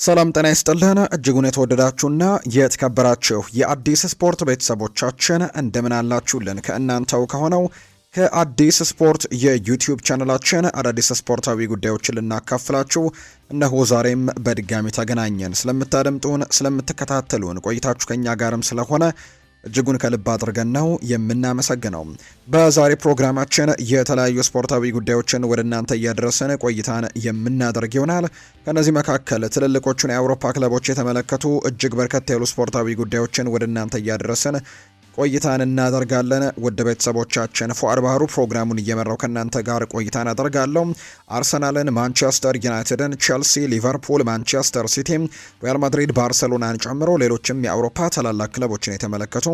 ሰላም ጤና ይስጥልን እጅጉን የተወደዳችሁና የተከበራችሁ የአዲስ ስፖርት ቤተሰቦቻችን እንደምን አላችሁልን? ከእናንተው ከሆነው ከአዲስ ስፖርት የዩቲዩብ ቻናላችን አዳዲስ ስፖርታዊ ጉዳዮችን ልናካፍላችሁ እነሆ ዛሬም በድጋሚ ተገናኘን። ስለምታደምጡን፣ ስለምትከታተሉን ቆይታችሁ ከኛ ጋርም ስለሆነ እጅጉን ከልብ አድርገን ነው የምናመሰግነው። በዛሬ ፕሮግራማችን የተለያዩ ስፖርታዊ ጉዳዮችን ወደ እናንተ እያደረስን ቆይታን የምናደርግ ይሆናል። ከነዚህ መካከል ትልልቆቹን የአውሮፓ ክለቦች የተመለከቱ እጅግ በርከት ያሉ ስፖርታዊ ጉዳዮችን ወደ እናንተ እያደረስን ቆይታን እናደርጋለን። ውድ ቤተሰቦቻችን ፉአድ ባህሩ ፕሮግራሙን እየመራው ከእናንተ ጋር ቆይታን አደርጋለሁ። አርሰናልን፣ ማንቸስተር ዩናይትድን፣ ቼልሲ፣ ሊቨርፑል፣ ማንቸስተር ሲቲ፣ ሪያል ማድሪድ፣ ባርሰሎናን ጨምሮ ሌሎችም የአውሮፓ ታላላቅ ክለቦችን የተመለከቱ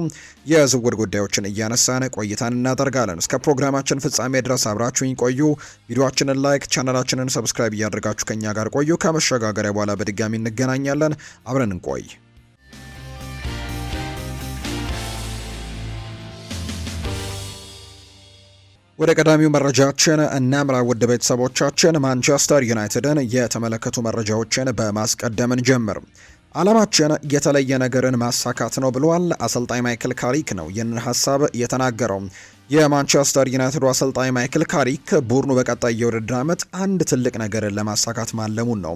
የዝውውር ጉዳዮችን እያነሳን ቆይታን እናደርጋለን። እስከ ፕሮግራማችን ፍጻሜ ድረስ አብራችሁኝ ቆዩ። ቪዲዮአችንን ላይክ፣ ቻናላችንን ሰብስክራይብ እያደረጋችሁ ከኛ ጋር ቆዩ። ከመሸጋገሪያ በኋላ በድጋሚ እንገናኛለን። አብረን እንቆይ። ወደ ቀዳሚው መረጃችን እናምራ። ውድ ቤተሰቦቻችን ማንቸስተር ዩናይትድን የተመለከቱ መረጃዎችን በማስቀደምን ጀምር። ዓላማችን የተለየ ነገርን ማሳካት ነው ብለዋል አሰልጣኝ ማይክል ካሪክ ነው ይህንን ሀሳብ የተናገረው። የማንቸስተር ዩናይትዱ አሰልጣኝ ማይክል ካሪክ ቡድኑ በቀጣይ የውድድር ዓመት አንድ ትልቅ ነገርን ለማሳካት ማለሙን ነው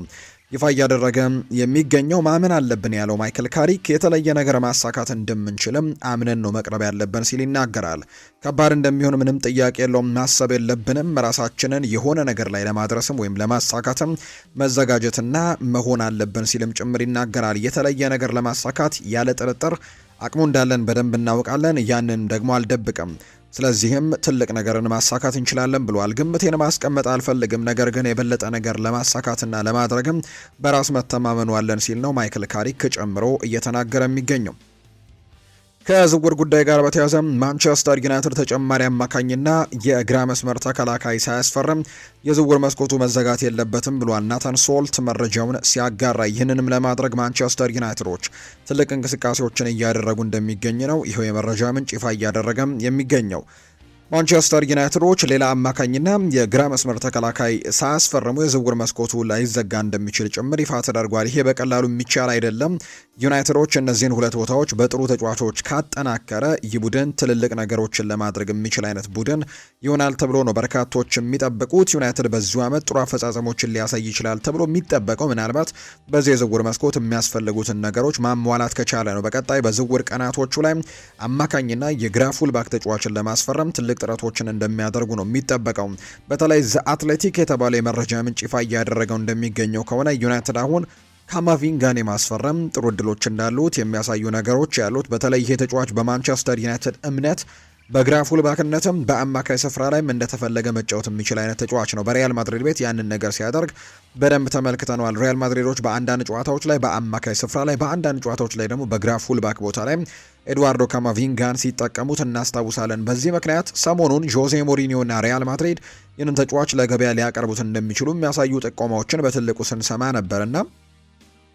ይፋ እያደረገ የሚገኘው። ማመን አለብን ያለው ማይክል ካሪክ የተለየ ነገር ማሳካት እንደምንችልም አምነን ነው መቅረብ ያለብን ሲል ይናገራል። ከባድ እንደሚሆን ምንም ጥያቄ የለውም። ማሰብ የለብንም። ራሳችንን የሆነ ነገር ላይ ለማድረስም ወይም ለማሳካትም መዘጋጀትና መሆን አለብን ሲልም ጭምር ይናገራል። የተለየ ነገር ለማሳካት ያለ ጥርጥር አቅሙ እንዳለን በደንብ እናውቃለን። ያንን ደግሞ አልደብቅም። ስለዚህም ትልቅ ነገርን ማሳካት እንችላለን ብሏል። ግምቴን ማስቀመጥ አልፈልግም፣ ነገር ግን የበለጠ ነገር ለማሳካትና ለማድረግም በራስ መተማመኑ አለን ሲል ነው ማይክል ካሪክ ጨምሮ እየተናገረ የሚገኘው። ከዝውውር ጉዳይ ጋር በተያያዘ ማንቸስተር ዩናይትድ ተጨማሪ አማካኝና የግራ መስመር ተከላካይ ሳያስፈርም የዝውውር መስኮቱ መዘጋት የለበትም ብሏል ናታን ሶልት መረጃውን ሲያጋራ። ይህንንም ለማድረግ ማንቸስተር ዩናይትዶች ትልቅ እንቅስቃሴዎችን እያደረጉ እንደሚገኝ ነው ይኸው የመረጃ ምንጭ ይፋ እያደረገም የሚገኘው። ማንቸስተር ዩናይትዶች ሌላ አማካኝና የግራ መስመር ተከላካይ ሳያስፈርሙ የዝውውር መስኮቱ ላይዘጋ እንደሚችል ጭምር ይፋ ተደርጓል። ይሄ በቀላሉ የሚቻል አይደለም። ዩናይትዶች እነዚህን ሁለት ቦታዎች በጥሩ ተጫዋቾች ካጠናከረ ይህ ቡድን ትልልቅ ነገሮችን ለማድረግ የሚችል አይነት ቡድን ይሆናል ተብሎ ነው በርካቶች የሚጠብቁት። ዩናይትድ በዚሁ ዓመት ጥሩ አፈጻጸሞችን ሊያሳይ ይችላል ተብሎ የሚጠበቀው ምናልባት በዚህ የዝውውር መስኮት የሚያስፈልጉትን ነገሮች ማሟላት ከቻለ ነው። በቀጣይ በዝውውር ቀናቶቹ ላይ አማካኝና የግራ ፉልባክ ተጫዋችን ለማስፈረም ትልቅ ጥረቶችን እንደሚያደርጉ ነው የሚጠበቀው። በተለይ ዘ አትሌቲክ የተባለ የመረጃ ምንጭ ይፋ እያደረገው እንደሚገኘው ከሆነ ዩናይትድ አሁን ካማቪንጋን የማስፈረም ጥሩ እድሎች እንዳሉት የሚያሳዩ ነገሮች ያሉት። በተለይ ይሄ ተጫዋች በማንቸስተር ዩናይትድ እምነት በግራ ፉልባክነትም በአማካይ ስፍራ ላይም እንደተፈለገ መጫወት የሚችል አይነት ተጫዋች ነው። በሪያል ማድሪድ ቤት ያንን ነገር ሲያደርግ በደንብ ተመልክተነዋል። ሪያል ማድሪዶች በአንዳንድ ጨዋታዎች ላይ በአማካይ ስፍራ ላይ፣ በአንዳንድ ጨዋታዎች ላይ ደግሞ በግራ ፉልባክ ቦታ ላይ ኤድዋርዶ ካማቪንጋን ሲጠቀሙት እናስታውሳለን። በዚህ ምክንያት ሰሞኑን ጆዜ ሞሪኒዮና ሪያል ማድሪድ ይህንን ተጫዋች ለገበያ ሊያቀርቡት እንደሚችሉ የሚያሳዩ ጥቆማዎችን በትልቁ ስንሰማ ነበርና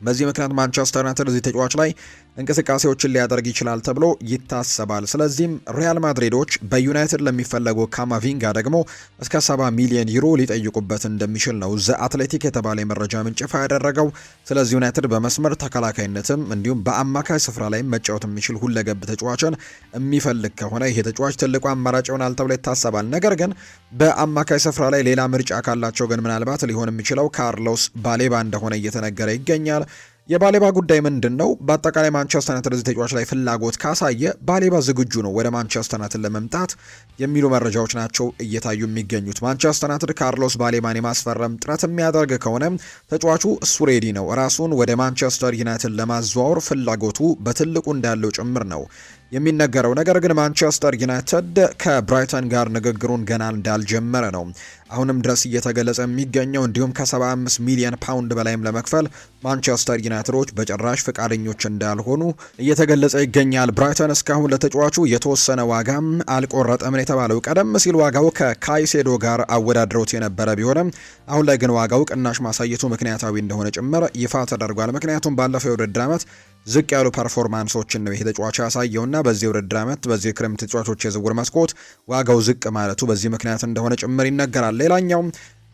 በዚህ ምክንያት ማንቸስተር ዩናይትድ እዚህ ተጫዋች ላይ እንቅስቃሴዎችን ሊያደርግ ይችላል ተብሎ ይታሰባል። ስለዚህም ሪያል ማድሪዶች በዩናይትድ ለሚፈለጉ ካማቪንጋ ደግሞ እስከ 70 ሚሊዮን ዩሮ ሊጠይቁበት እንደሚችል ነው ዘ አትሌቲክ የተባለ የመረጃ ምንጭ ይፋ ያደረገው። ስለዚህ ዩናይትድ በመስመር ተከላካይነትም እንዲሁም በአማካይ ስፍራ ላይ መጫወት የሚችል ሁለገብ ተጫዋችን የሚፈልግ ከሆነ ይሄ ተጫዋች ትልቁ አማራጭ ይሆናል ተብሎ ይታሰባል። ነገር ግን በአማካይ ስፍራ ላይ ሌላ ምርጫ ካላቸው ግን ምናልባት ሊሆን የሚችለው ካርሎስ ባሌባ እንደሆነ እየተነገረ ይገኛል። የባሌባ ጉዳይ ምንድን ነው? በአጠቃላይ ማንቸስተር ዩናይትድ እዚህ ተጫዋች ላይ ፍላጎት ካሳየ ባሌባ ዝግጁ ነው ወደ ማንቸስተር ዩናይትድ ለመምጣት የሚሉ መረጃዎች ናቸው እየታዩ የሚገኙት። ማንቸስተር ዩናይትድ ካርሎስ ባሌባን የማስፈረም ጥረት የሚያደርግ ከሆነ ተጫዋቹ እሱ ሬዲ ነው ራሱን ወደ ማንቸስተር ዩናይትድ ለማዘዋወር ፍላጎቱ በትልቁ እንዳለው ጭምር ነው የሚነገረው። ነገር ግን ማንቸስተር ዩናይትድ ከብራይተን ጋር ንግግሩን ገና እንዳልጀመረ ነው አሁንም ድረስ እየተገለጸ የሚገኘው። እንዲሁም ከ75 ሚሊዮን ፓውንድ በላይም ለመክፈል ማንቸስተር ዩናይትዶች በጭራሽ ፈቃደኞች እንዳልሆኑ እየተገለጸ ይገኛል። ብራይተን እስካሁን ለተጫዋቹ የተወሰነ ዋጋም አልቆረጠም የተባለው ቀደም ሲል ዋጋው ከካይሴዶ ጋር አወዳድረውት የነበረ ቢሆንም አሁን ላይ ግን ዋጋው ቅናሽ ማሳየቱ ምክንያታዊ እንደሆነ ጭምር ይፋ ተደርጓል። ምክንያቱም ባለፈው የውድድር ዓመት ዝቅ ያሉ ፐርፎርማንሶችን ነው ይሄ ተጫዋች ያሳየውና በዚህ ውድድር ዓመት በዚህ ክረምት ተጫዋቾች የዝውውር መስኮት ዋጋው ዝቅ ማለቱ በዚህ ምክንያት እንደሆነ ጭምር ይነገራል። ሌላኛው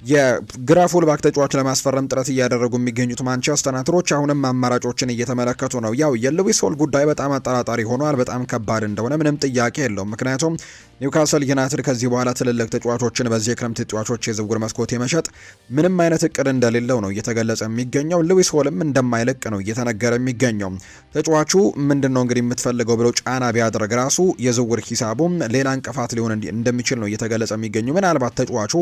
የግራ ፉልባክ ተጫዋች ለማስፈረም ጥረት እያደረጉ የሚገኙት ማንቸስተር ዩናይትዶች አሁንም አማራጮችን እየተመለከቱ ነው። ያው የሉዊስ ሆል ጉዳይ በጣም አጠራጣሪ ሆኗል። በጣም ከባድ እንደሆነ ምንም ጥያቄ የለውም። ምክንያቱም ኒውካስል ዩናይትድ ከዚህ በኋላ ትልልቅ ተጫዋቾችን በዚህ የክረምት ተጫዋቾች የዝውውር መስኮት የመሸጥ ምንም አይነት እቅድ እንደሌለው ነው እየተገለጸ የሚገኘው። ሉዊስ ሆልም እንደማይለቅ ነው እየተነገረ የሚገኘው። ተጫዋቹ ምንድነው እንግዲህ የምትፈልገው ብለው ጫና ቢያደርግ ራሱ የዝውውር ሂሳቡም ሌላ እንቅፋት ሊሆን እንደሚችል ነው እየተገለጸ የሚገኘው። ምናልባት ተጫዋቹ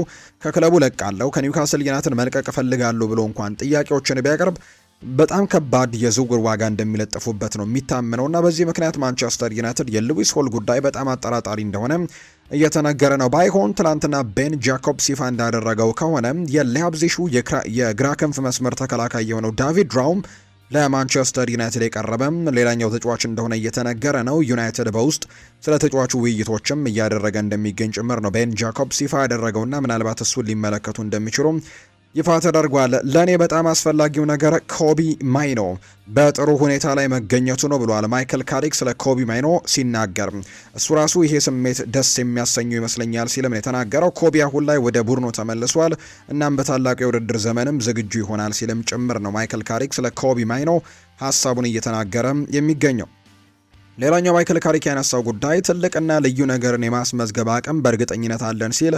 ከክለቡ ለቃለው ከኒውካስል ዩናይትድ መልቀቅ እፈልጋለሁ ብሎ እንኳን ጥያቄዎችን ቢያቀርብ በጣም ከባድ የዝውውር ዋጋ እንደሚለጥፉበት ነው የሚታመነውና በዚህ ምክንያት ማንቸስተር ዩናይትድ የሉዊስ ሆል ጉዳይ በጣም አጠራጣሪ እንደሆነ እየተነገረ ነው። ባይሆን ትላንትና ቤን ጃኮብስ ይፋ እንዳደረገው ከሆነ የላይፕዚጉ የግራ ክንፍ መስመር ተከላካይ የሆነው ዳቪድ ራውም ለማንቸስተር ዩናይትድ የቀረበ ሌላኛው ተጫዋች እንደሆነ እየተነገረ ነው። ዩናይትድ በውስጥ ስለ ተጫዋቹ ውይይቶችም እያደረገ እንደሚገኝ ጭምር ነው ቤን ጃኮብስ ይፋ ያደረገውና ምናልባት እሱን ሊመለከቱ እንደሚችሉ ይፋ ተደርጓል። ለእኔ በጣም አስፈላጊው ነገር ኮቢ ማይኖ በጥሩ ሁኔታ ላይ መገኘቱ ነው ብሏል ማይክል ካሪክ ስለ ኮቢ ማይኖ ሲናገር። እሱ ራሱ ይሄ ስሜት ደስ የሚያሰኘው ይመስለኛል ሲልም ነው የተናገረው። ኮቢ አሁን ላይ ወደ ቡድኑ ተመልሷል፣ እናም በታላቁ የውድድር ዘመንም ዝግጁ ይሆናል ሲልም ጭምር ነው ማይክል ካሪክ ስለ ኮቢ ማይኖ ሀሳቡን እየተናገረ የሚገኘው። ሌላኛው ማይክል ካሪክ ያነሳው ጉዳይ ትልቅና ልዩ ነገርን የማስመዝገብ አቅም በእርግጠኝነት አለን ሲል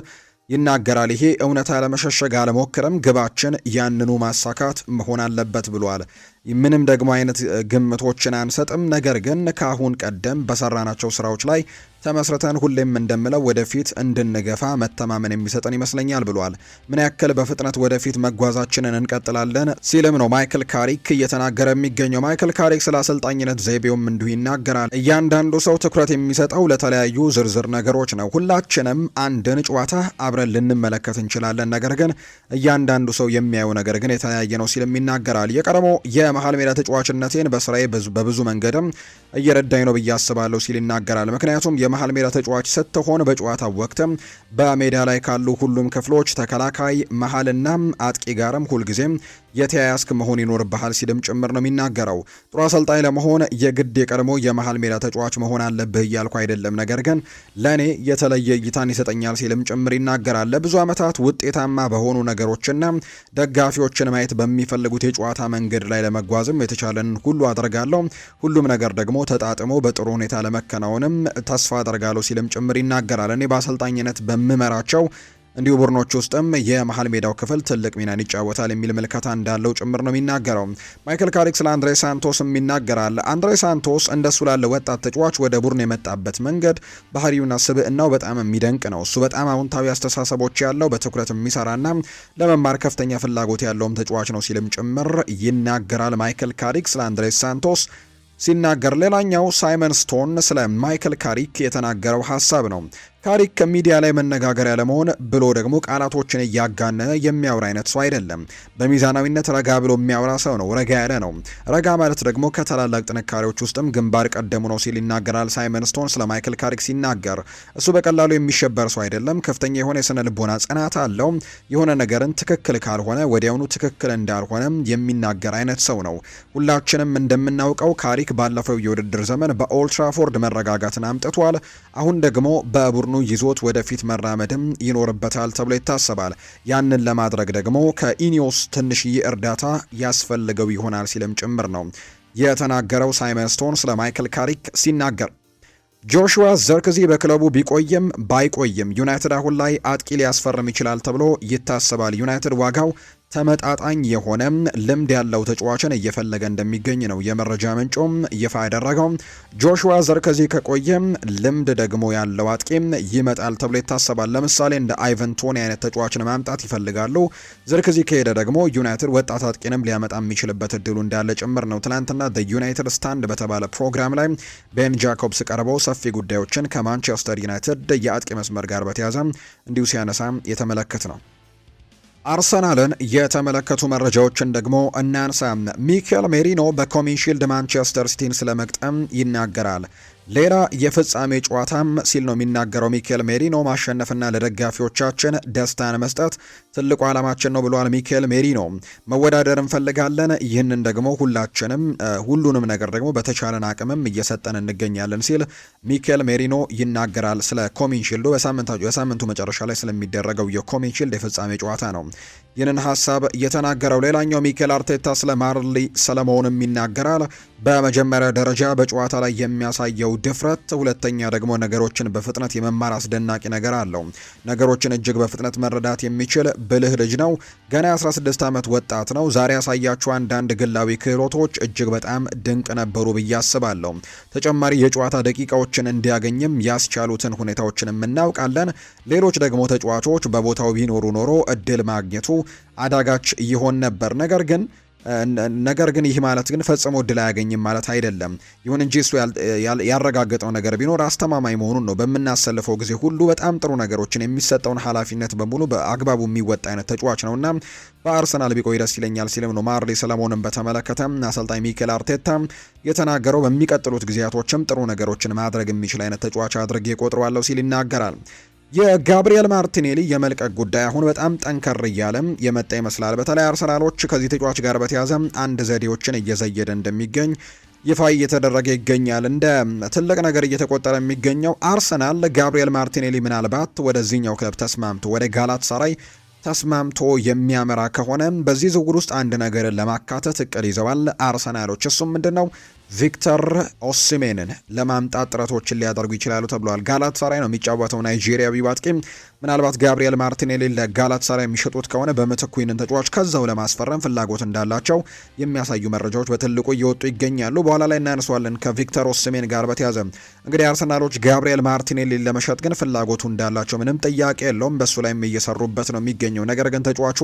ይናገራል። ይሄ እውነታ ለመሸሸግ አልሞክርም፣ ግባችን ያንኑ ማሳካት መሆን አለበት ብሏል። ምንም ደግሞ አይነት ግምቶችን አንሰጥም፣ ነገር ግን ከአሁን ቀደም በሰራናቸው ስራዎች ላይ ተመስርተን ሁሌም እንደምለው ወደፊት እንድንገፋ መተማመን የሚሰጠን ይመስለኛል ብሏል። ምን ያክል በፍጥነት ወደፊት መጓዛችንን እንቀጥላለን ሲልም ነው ማይክል ካሪክ እየተናገረ የሚገኘው። ማይክል ካሪክ ስለ አሰልጣኝነት ዘይቤውም እንዲሁ ይናገራል። እያንዳንዱ ሰው ትኩረት የሚሰጠው ለተለያዩ ዝርዝር ነገሮች ነው። ሁላችንም አንድን ጨዋታ አብረን ልንመለከት እንችላለን፣ ነገር ግን እያንዳንዱ ሰው የሚያየው ነገር ግን የተለያየ ነው ሲልም ይናገራል። የቀድሞ የመሃል ሜዳ ተጫዋችነቴን በስራዬ በብዙ መንገድም እየረዳኝ ነው ብዬ አስባለሁ ሲል ይናገራል። ምክንያቱም የመሃል ሜዳ ተጫዋች ስትሆን በጨዋታ ወቅትም በሜዳ ላይ ካሉ ሁሉም ክፍሎች ተከላካይ፣ መሃልና አጥቂ ጋርም ሁልጊዜም የተያያዝክ መሆን ይኖርብሃል ሲልም ጭምር ነው የሚናገረው። ጥሩ አሰልጣኝ ለመሆን የግድ የቀድሞ የመሃል ሜዳ ተጫዋች መሆን አለብህ እያልኩ አይደለም፣ ነገር ግን ለእኔ የተለየ እይታን ይሰጠኛል ሲልም ጭምር ይናገራል። ለብዙ ዓመታት ውጤታማ በሆኑ ነገሮችና ደጋፊዎችን ማየት በሚፈልጉት የጨዋታ መንገድ ላይ ለመጓዝም የተቻለንን ሁሉ አደርጋለሁ። ሁሉም ነገር ደግሞ ተጣጥሞ በጥሩ ሁኔታ ለመከናወንም ተስፋ አደርጋለሁ ሲልም ጭምር ይናገራል። እኔ በአሰልጣኝነት በምመራቸው እንዲሁ ቡድኖች ውስጥም የመሃል ሜዳው ክፍል ትልቅ ሚናን ይጫወታል የሚል ምልከታ እንዳለው ጭምር ነው የሚናገረው። ማይክል ካሪክ ስለ አንድሬ ሳንቶስም ይናገራል። አንድሬ ሳንቶስ እንደሱ ላለ ወጣት ተጫዋች ወደ ቡድን የመጣበት መንገድ፣ ባህሪውና ስብዕናው በጣም የሚደንቅ ነው። እሱ በጣም አዎንታዊ አስተሳሰቦች ያለው በትኩረት የሚሰራና ለመማር ከፍተኛ ፍላጎት ያለውም ተጫዋች ነው ሲልም ጭምር ይናገራል። ማይክል ካሪክ ስለ አንድሬ ሳንቶስ ሲናገር ሌላኛው ሳይመን ስቶን ስለ ማይክል ካሪክ የተናገረው ሀሳብ ነው። ካሪክ ከሚዲያ ላይ መነጋገሪያ ለመሆን ብሎ ደግሞ ቃላቶችን እያጋነነ የሚያወራ አይነት ሰው አይደለም። በሚዛናዊነት ረጋ ብሎ የሚያወራ ሰው ነው። ረጋ ያለ ነው። ረጋ ማለት ደግሞ ከታላላቅ ጥንካሬዎች ውስጥም ግንባር ቀደሙ ነው ሲል ይናገራል ሳይመን ስቶን ስለ ማይክል ካሪክ ሲናገር። እሱ በቀላሉ የሚሸበር ሰው አይደለም። ከፍተኛ የሆነ የስነ ልቦና ጽናት አለው። የሆነ ነገርን ትክክል ካልሆነ ወዲያውኑ ትክክል እንዳልሆነም የሚናገር አይነት ሰው ነው። ሁላችንም እንደምናውቀው ካሪክ ባለፈው የውድድር ዘመን በኦልትራፎርድ መረጋጋትን አምጥቷል። አሁን ደግሞ በቡድኑ ይዞት ወደፊት መራመድም ይኖርበታል ተብሎ ይታሰባል። ያንን ለማድረግ ደግሞ ከኢኒዮስ ትንሽዬ እርዳታ ያስፈልገው ይሆናል ሲልም ጭምር ነው የተናገረው ሳይመን ስቶን ስለ ማይክል ካሪክ ሲናገር። ጆሹዋ ዘርክዚ በክለቡ ቢቆይም ባይቆይም ዩናይትድ አሁን ላይ አጥቂ ሊያስፈርም ይችላል ተብሎ ይታሰባል። ዩናይትድ ዋጋው ተመጣጣኝ የሆነ ልምድ ያለው ተጫዋችን እየፈለገ እንደሚገኝ ነው የመረጃ ምንጩም ይፋ ያደረገው። ጆሹዋ ዘርክዚ ከቆየም ልምድ ደግሞ ያለው አጥቂም ይመጣል ተብሎ ይታሰባል። ለምሳሌ እንደ አይቨን ቶኒ አይነት ተጫዋችን ማምጣት ይፈልጋሉ። ዘርክዚ ከሄደ ደግሞ ዩናይትድ ወጣት አጥቂንም ሊያመጣ የሚችልበት እድሉ እንዳለ ጭምር ነው። ትናንትና ዩናይትድ ስታንድ በተባለ ፕሮግራም ላይ ቤን ጃኮብስ ቀርበው ሰፊ ጉዳዮችን ከማንቸስተር ዩናይትድ የአጥቂ መስመር ጋር በተያያዘ እንዲሁ ሲያነሳ የተመለከት ነው። አርሰናልን የተመለከቱ መረጃዎችን ደግሞ እናንሳ። ሚኬል ሜሪኖ በኮሚንሺልድ ማንቸስተር ሲቲን ስለመግጠም ይናገራል። ሌላ የፍጻሜ ጨዋታም ሲል ነው የሚናገረው ሚኬል ሜሪኖ። ማሸነፍና ለደጋፊዎቻችን ደስታን መስጠት ትልቁ ዓላማችን ነው ብሏል ሚኬል ሜሪኖ። መወዳደር እንፈልጋለን፣ ይህንን ደግሞ ሁሉንም ነገር ደግሞ በተቻለን አቅምም እየሰጠን እንገኛለን ሲል ሚኬል ሜሪኖ ይናገራል። ስለ ኮሚንሺልዱ በሳምንቱ መጨረሻ ላይ ስለሚደረገው የኮሚንሺልድ የፍጻሜ ጨዋታ ነው ይህንን ሀሳብ እየተናገረው። ሌላኛው ሚኬል አርቴታ ስለ ማርሊ ሰለሞንም ይናገራል። በመጀመሪያ ደረጃ በጨዋታ ላይ የሚያሳየው ድፍረት፣ ሁለተኛ ደግሞ ነገሮችን በፍጥነት የመማር አስደናቂ ነገር አለው። ነገሮችን እጅግ በፍጥነት መረዳት የሚችል ብልህ ልጅ ነው። ገና 16 ዓመት ወጣት ነው። ዛሬ ያሳያቸው አንዳንድ ግላዊ ክህሎቶች እጅግ በጣም ድንቅ ነበሩ ብዬ አስባለሁ። ተጨማሪ የጨዋታ ደቂቃዎችን እንዲያገኝም ያስቻሉትን ሁኔታዎችን እናውቃለን። ሌሎች ደግሞ ተጫዋቾች በቦታው ቢኖሩ ኖሮ እድል ማግኘቱ አዳጋች ይሆን ነበር። ነገር ግን ይህ ማለት ግን ፈጽሞ እድል አያገኝም ማለት አይደለም። ይሁን እንጂ እሱ ያረጋገጠው ነገር ቢኖር አስተማማኝ መሆኑን ነው። በምናሰልፈው ጊዜ ሁሉ በጣም ጥሩ ነገሮችን የሚሰጠውን ኃላፊነት በሙሉ በአግባቡ የሚወጣ አይነት ተጫዋች ነውና በአርሰናል ቢቆይ ደስ ይለኛል ሲልም ነው ማርሊ ሰለሞንን በተመለከተ አሰልጣኝ ሚኬል አርቴታ የተናገረው። በሚቀጥሉት ጊዜያቶችም ጥሩ ነገሮችን ማድረግ የሚችል አይነት ተጫዋች አድርጌ ቆጥረዋለሁ ሲል ይናገራል። የጋብሪኤል ማርቲኔሊ የመልቀቅ ጉዳይ አሁን በጣም ጠንከር እያለም የመጣ ይመስላል። በተለይ አርሰናሎች ከዚህ ተጫዋች ጋር በተያያዘ አንድ ዘዴዎችን እየዘየደ እንደሚገኝ ይፋ እየተደረገ ይገኛል። እንደ ትልቅ ነገር እየተቆጠረ የሚገኘው አርሰናል ጋብሪኤል ማርቲኔሊ ምናልባት ወደዚህኛው ክለብ ተስማምቶ ወደ ጋላት ሳራይ ተስማምቶ የሚያመራ ከሆነ በዚህ ዝውውር ውስጥ አንድ ነገርን ለማካተት እቅድ ይዘዋል አርሰናሎች። እሱም ምንድነው? ቪክተር ኦሲሜንን ለማምጣት ጥረቶችን ሊያደርጉ ይችላሉ ተብሏል። ጋላት ሳራይ ነው የሚጫወተው ናይጄሪያዊ አጥቂ። ምናልባት ጋብሪኤል ማርቲኔሊ ለጋላት ሳራይ የሚሸጡት ከሆነ በምትኩ ይህንን ተጫዋች ከዛው ለማስፈረም ፍላጎት እንዳላቸው የሚያሳዩ መረጃዎች በትልቁ እየወጡ ይገኛሉ። በኋላ ላይ እናነሷለን። ከቪክተር ኦሲሜን ጋር በተያዘ እንግዲህ አርሰናሎች ጋብሪኤል ማርቲኔሊ ለመሸጥ ግን ፍላጎቱ እንዳላቸው ምንም ጥያቄ የለውም። በሱ ላይም እየሰሩበት ነው የሚገኘው። ነገር ግን ተጫዋቹ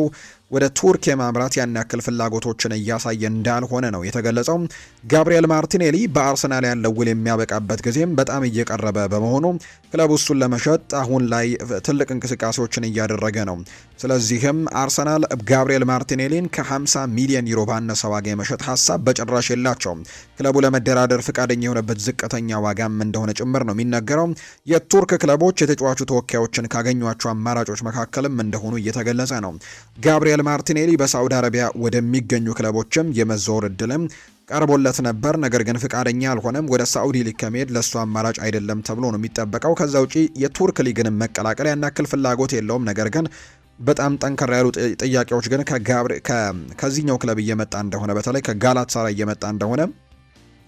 ወደ ቱርክ የማምራት ያን ያክል ፍላጎቶችን እያሳየ እንዳልሆነ ነው የተገለጸው። ጋብሪኤል ማርቲኔሊ በአርሰናል ያለው ውል የሚያበቃበት ጊዜም በጣም እየቀረበ በመሆኑ ክለቡ እሱን ለመሸጥ አሁን ላይ ትልቅ እንቅስቃሴዎችን እያደረገ ነው። ስለዚህም አርሰናል ጋብሪኤል ማርቲኔሊን ከ50 ሚሊዮን ዩሮ ባነሰ ዋጋ የመሸጥ ሀሳብ በጭራሽ የላቸውም። ክለቡ ለመደራደር ፍቃደኛ የሆነበት ዝቅተኛ ዋጋም እንደሆነ ጭምር ነው የሚነገረው። የቱርክ ክለቦች የተጫዋቹ ተወካዮችን ካገኟቸው አማራጮች መካከልም እንደሆኑ እየተገለጸ ነው። ጋብሪኤል ማርቲኔሊ በሳዑዲ አረቢያ ወደሚገኙ ክለቦችም የመዘወር እድልም ቀርቦለት ነበር። ነገር ግን ፍቃደኛ አልሆነም። ወደ ሳዑዲ ሊግ ከመሄድ ለሱ አማራጭ አይደለም ተብሎ ነው የሚጠበቀው። ከዛ ውጪ የቱርክ ሊግንም መቀላቀል ያን ያክል ፍላጎት የለውም። ነገር ግን በጣም ጠንከር ያሉ ጥያቄዎች ግን ከዚህኛው ክለብ እየመጣ እንደሆነ በተለይ ከጋላት ሳራይ እየመጣ እንደሆነ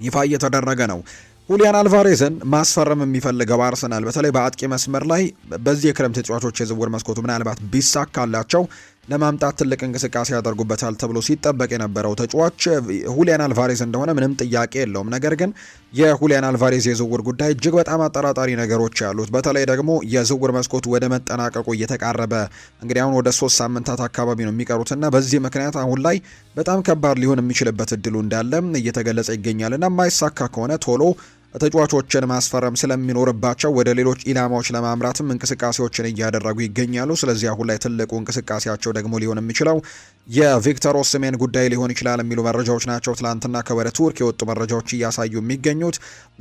ይፋ እየተደረገ ነው። ሁሊያን አልቫሬዝን ማስፈረም የሚፈልገው አርሰናል በተለይ በአጥቂ መስመር ላይ በዚህ የክረምት ተጫዋቾች የዝውውር መስኮቱ ምናልባት ቢሳካላቸው ለማምጣት ትልቅ እንቅስቃሴ ያደርጉበታል ተብሎ ሲጠበቅ የነበረው ተጫዋች ሁሊያን አልቫሬዝ እንደሆነ ምንም ጥያቄ የለውም። ነገር ግን የሁሊያን አልቫሬዝ የዝውውር ጉዳይ እጅግ በጣም አጠራጣሪ ነገሮች ያሉት፣ በተለይ ደግሞ የዝውውር መስኮቱ ወደ መጠናቀቁ እየተቃረበ እንግዲህ አሁን ወደ 3 ሳምንታት አካባቢ ነው የሚቀሩትና በዚህ ምክንያት አሁን ላይ በጣም ከባድ ሊሆን የሚችልበት እድሉ እንዳለ እየተገለጸ ይገኛልና የማይሳካ ከሆነ ቶሎ ተጫዋቾችን ማስፈረም ስለሚኖርባቸው ወደ ሌሎች ኢላማዎች ለማምራትም እንቅስቃሴዎችን እያደረጉ ይገኛሉ። ስለዚህ አሁን ላይ ትልቁ እንቅስቃሴያቸው ደግሞ ሊሆን የሚችለው የቪክተር ኦሲሜን ጉዳይ ሊሆን ይችላል የሚሉ መረጃዎች ናቸው። ትላንትና ከወደ ቱርክ የወጡ መረጃዎች እያሳዩ የሚገኙት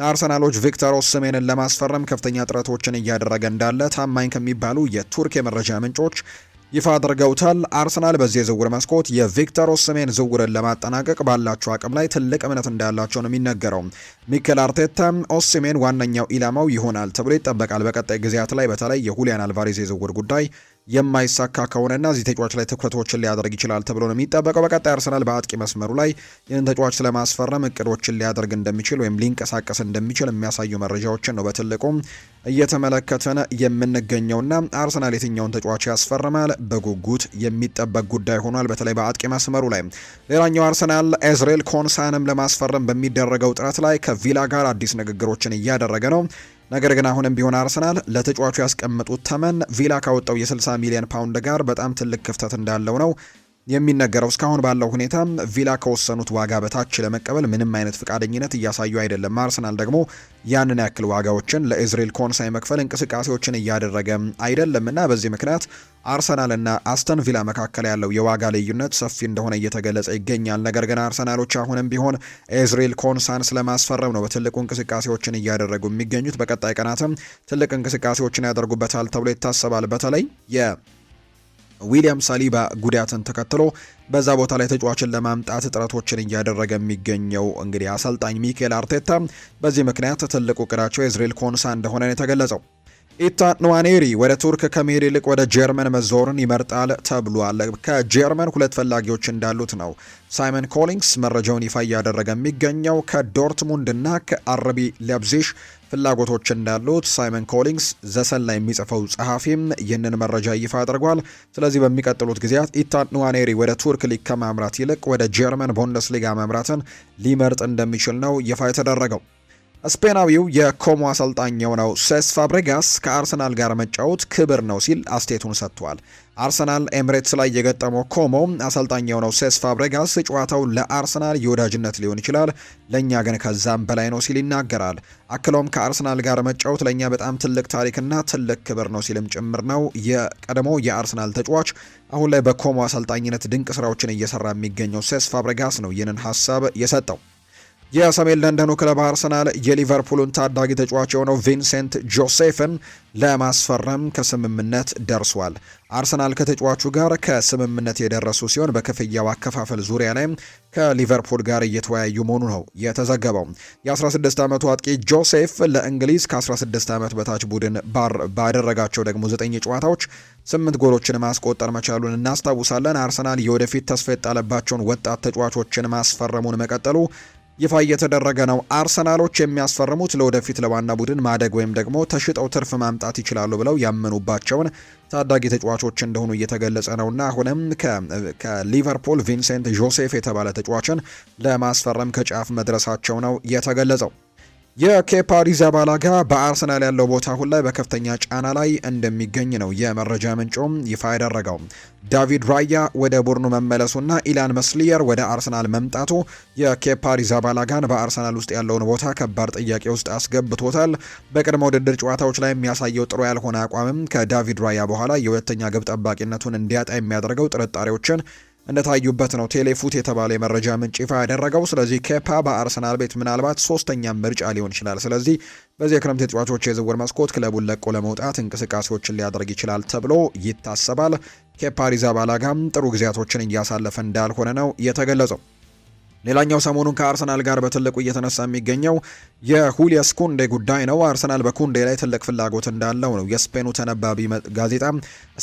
አርሰናሎች ቪክተር ኦሲሜንን ለማስፈረም ከፍተኛ ጥረቶችን እያደረገ እንዳለ ታማኝ ከሚባሉ የቱርክ የመረጃ ምንጮች ይፋ አድርገውታል። አርሰናል በዚህ የዝውውር መስኮት የቪክተር ኦሲሜን ዝውውርን ለማጠናቀቅ ባላቸው አቅም ላይ ትልቅ እምነት እንዳላቸው ነው የሚነገረው። ሚኬል አርቴታ ኦሲሜን ዋነኛው ኢላማው ይሆናል ተብሎ ይጠበቃል። በቀጣይ ጊዜያት ላይ በተለይ የሁሊያን አልቫሬዝ የዝውውር ጉዳይ የማይሳካ ከሆነና እዚህ ተጫዋች ላይ ትኩረቶችን ሊያደርግ ይችላል ተብሎ ነው የሚጠበቀው። በቀጣይ አርሰናል በአጥቂ መስመሩ ላይ ይህን ተጫዋች ስለማስፈረም እቅዶችን ሊያደርግ እንደሚችል ወይም ሊንቀሳቀስ እንደሚችል የሚያሳዩ መረጃዎችን ነው በትልቁም እየተመለከተን የምንገኘውና አርሰናል የትኛውን ተጫዋች ያስፈርማል በጉጉት የሚጠበቅ ጉዳይ ሆኗል። በተለይ በአጥቂ መስመሩ ላይ ሌላኛው አርሰናል ኤዝሬል ኮንሳንም ለማስፈረም በሚደረገው ጥረት ላይ ከቪላ ጋር አዲስ ንግግሮችን እያደረገ ነው። ነገር ግን አሁንም ቢሆን አርሰናል ለተጫዋቹ ያስቀመጡት ተመን ቪላ ካወጣው የ60 ሚሊዮን ፓውንድ ጋር በጣም ትልቅ ክፍተት እንዳለው ነው የሚነገረው። እስካሁን ባለው ሁኔታም ቪላ ከወሰኑት ዋጋ በታች ለመቀበል ምንም አይነት ፍቃደኝነት እያሳዩ አይደለም። አርሰናል ደግሞ ያንን ያክል ዋጋዎችን ለኤዝሬል ኮንሳ መክፈል እንቅስቃሴዎችን እያደረገ አይደለምና በዚህ ምክንያት አርሰናል እና አስተን ቪላ መካከል ያለው የዋጋ ልዩነት ሰፊ እንደሆነ እየተገለጸ ይገኛል። ነገር ግን አርሰናሎች አሁንም ቢሆን ኤዝሬል ኮንሳን ስለማስፈረም ነው በትልቁ እንቅስቃሴዎችን እያደረጉ የሚገኙት። በቀጣይ ቀናትም ትልቅ እንቅስቃሴዎችን ያደርጉበታል ተብሎ ይታሰባል። በተለይ ዊሊያም ሳሊባ ጉዳትን ተከትሎ በዛ ቦታ ላይ ተጫዋችን ለማምጣት ጥረቶችን እያደረገ የሚገኘው እንግዲህ አሰልጣኝ ሚኬል አርቴታ በዚህ ምክንያት ትልቁ እቅዳቸው ኤዝሬል ኮንሳ እንደሆነ የተገለጸው። ኢታን ንዋኔሪ ወደ ቱርክ ከመሄድ ይልቅ ወደ ጀርመን መዞርን ይመርጣል ተብሏል። ከጀርመን ሁለት ፈላጊዎች እንዳሉት ነው ሳይመን ኮሊንግስ መረጃውን ይፋ እያደረገ የሚገኘው። ከዶርትሙንድ እና ከአርቢ ሌፕዚግ ፍላጎቶች እንዳሉት ሳይመን ኮሊንግስ ዘሰን ላይ የሚጽፈው ጸሐፊም ይህንን መረጃ ይፋ አድርጓል። ስለዚህ በሚቀጥሉት ጊዜያት ኢታን ንዋኔሪ ወደ ቱርክ ሊግ ከማምራት ይልቅ ወደ ጀርመን ቡንደስሊጋ ማምራትን ሊመርጥ እንደሚችል ነው ይፋ የተደረገው። ስፔናዊው የኮሞ አሰልጣኝ የሆነው ሴስ ፋብሬጋስ ከአርሰናል ጋር መጫወት ክብር ነው ሲል አስቴቱን ሰጥቷል። አርሰናል ኤምሬትስ ላይ የገጠመው ኮሞ አሰልጣኝ የሆነው ሴስ ፋብሬጋስ ጨዋታው ለአርሰናል የወዳጅነት ሊሆን ይችላል፣ ለእኛ ግን ከዛም በላይ ነው ሲል ይናገራል። አክሎም ከአርሰናል ጋር መጫወት ለእኛ በጣም ትልቅ ታሪክና ትልቅ ክብር ነው ሲልም ጭምር ነው። የቀድሞ የአርሰናል ተጫዋች አሁን ላይ በኮሞ አሰልጣኝነት ድንቅ ስራዎችን እየሰራ የሚገኘው ሴስ ፋብሬጋስ ነው ይህንን ሀሳብ የሰጠው። የሰሜን ለንደኑ ክለብ አርሰናል የሊቨርፑልን ታዳጊ ተጫዋች የሆነው ቪንሴንት ጆሴፍን ለማስፈረም ከስምምነት ደርሷል። አርሰናል ከተጫዋቹ ጋር ከስምምነት የደረሱ ሲሆን በክፍያው አከፋፈል ዙሪያ ላይ ከሊቨርፑል ጋር እየተወያዩ መሆኑ ነው የተዘገበው። የ16 ዓመቱ አጥቂ ጆሴፍ ለእንግሊዝ ከ16 ዓመት በታች ቡድን ባደረጋቸው ደግሞ 9 ጨዋታዎች 8 ጎሎችን ማስቆጠር መቻሉን እናስታውሳለን። አርሰናል የወደፊት ተስፋ የጣለባቸውን ወጣት ተጫዋቾችን ማስፈረሙን መቀጠሉ ይፋ እየተደረገ ነው። አርሰናሎች የሚያስፈርሙት ለወደፊት ለዋና ቡድን ማደግ ወይም ደግሞ ተሽጠው ትርፍ ማምጣት ይችላሉ ብለው ያመኑባቸውን ታዳጊ ተጫዋቾች እንደሆኑ እየተገለጸ ነውና አሁንም ከሊቨርፑል ቪንሴንት ጆሴፍ የተባለ ተጫዋችን ለማስፈረም ከጫፍ መድረሳቸው ነው የተገለጸው። የኬፓ አሪዛባላጋ በአርሰናል ያለው ቦታ አሁን ላይ በከፍተኛ ጫና ላይ እንደሚገኝ ነው የመረጃ ምንጮም ይፋ ያደረገው። ዳቪድ ራያ ወደ ቡድኑ መመለሱና ኢላን መስሊየር ወደ አርሰናል መምጣቱ የኬፓ አሪዛባላጋን በአርሰናል ውስጥ ያለውን ቦታ ከባድ ጥያቄ ውስጥ አስገብቶታል። በቅድመ ውድድር ጨዋታዎች ላይ የሚያሳየው ጥሩ ያልሆነ አቋምም ከዳቪድ ራያ በኋላ የሁለተኛ ግብ ጠባቂነቱን እንዲያጣ የሚያደርገው ጥርጣሬዎችን እንደታዩበት ነው ቴሌፉት የተባለ የመረጃ ምንጭ ይፋ ያደረገው። ስለዚህ ኬፓ በአርሰናል ቤት ምናልባት ሶስተኛ ምርጫ ሊሆን ይችላል። ስለዚህ በዚህ የክረምት የተጫዋቾች የዝውውር መስኮት ክለቡን ለቆ ለመውጣት እንቅስቃሴዎችን ሊያደርግ ይችላል ተብሎ ይታሰባል። ኬፓ አሪዛባላጋም ጥሩ ጊዜያቶችን እያሳለፈ እንዳልሆነ ነው የተገለጸው። ሌላኛው ሰሞኑን ከአርሰናል ጋር በትልቁ እየተነሳ የሚገኘው የሁሊየስ ኩንዴ ጉዳይ ነው። አርሰናል በኩንዴ ላይ ትልቅ ፍላጎት እንዳለው ነው የስፔኑ ተነባቢ ጋዜጣ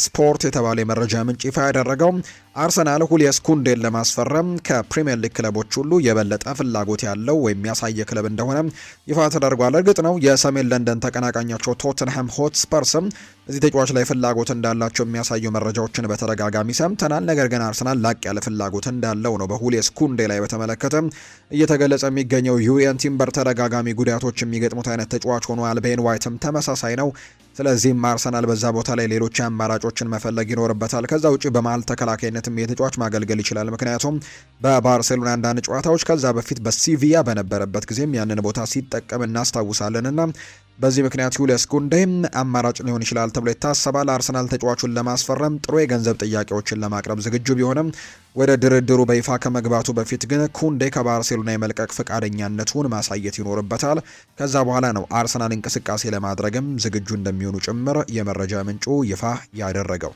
ስፖርት የተባለ የመረጃ ምንጭ ይፋ ያደረገው። አርሰናል ሁሊየስ ኩንዴን ለማስፈረም ከፕሪሚየር ሊግ ክለቦች ሁሉ የበለጠ ፍላጎት ያለው ወይም ያሳየ ክለብ እንደሆነ ይፋ ተደርጓል። እርግጥ ነው የሰሜን ለንደን ተቀናቃኛቸው ቶተንሃም ሆትስፐርስም እዚህ ተጫዋች ላይ ፍላጎት እንዳላቸው የሚያሳዩ መረጃዎችን በተደጋጋሚ ሰምተናል። ነገር ግን አርሰናል ላቅ ያለ ፍላጎት እንዳለው ነው በሁሊየስ ኩንዴ ላይ በተመለከተ እየተገለጸ የሚገኘው። ዩሪየን ቲምበር ተደጋጋሚ ጉዳቶች የሚገጥሙት አይነት ተጫዋች ሆኗል። ቤን ዋይትም ተመሳሳይ ነው። ስለዚህም አርሰናል በዛ ቦታ ላይ ሌሎች አማራጮችን መፈለግ ይኖርበታል። ከዛ ውጪ በመሀል ተከላካይነትም የተጫዋች ማገልገል ይችላል። ምክንያቱም በባርሴሎና አንዳንድ ጨዋታዎች ከዛ በፊት በሲቪያ በነበረበት ጊዜም ያንን ቦታ ሲጠቀም እናስታውሳለንና በዚህ ምክንያት ሁሊየስ ኩንዴ አማራጭ ሊሆን ይችላል ተብሎ ይታሰባል። አርሰናል ተጫዋቹን ለማስፈረም ጥሩ የገንዘብ ጥያቄዎችን ለማቅረብ ዝግጁ ቢሆንም ወደ ድርድሩ በይፋ ከመግባቱ በፊት ግን ኩንዴ ከባርሴሎና የመልቀቅ ፈቃደኛነቱን ማሳየት ይኖርበታል። ከዛ በኋላ ነው አርሰናል እንቅስቃሴ ለማድረግም ዝግጁ እንደሚሆኑ ጭምር የመረጃ ምንጩ ይፋ ያደረገው።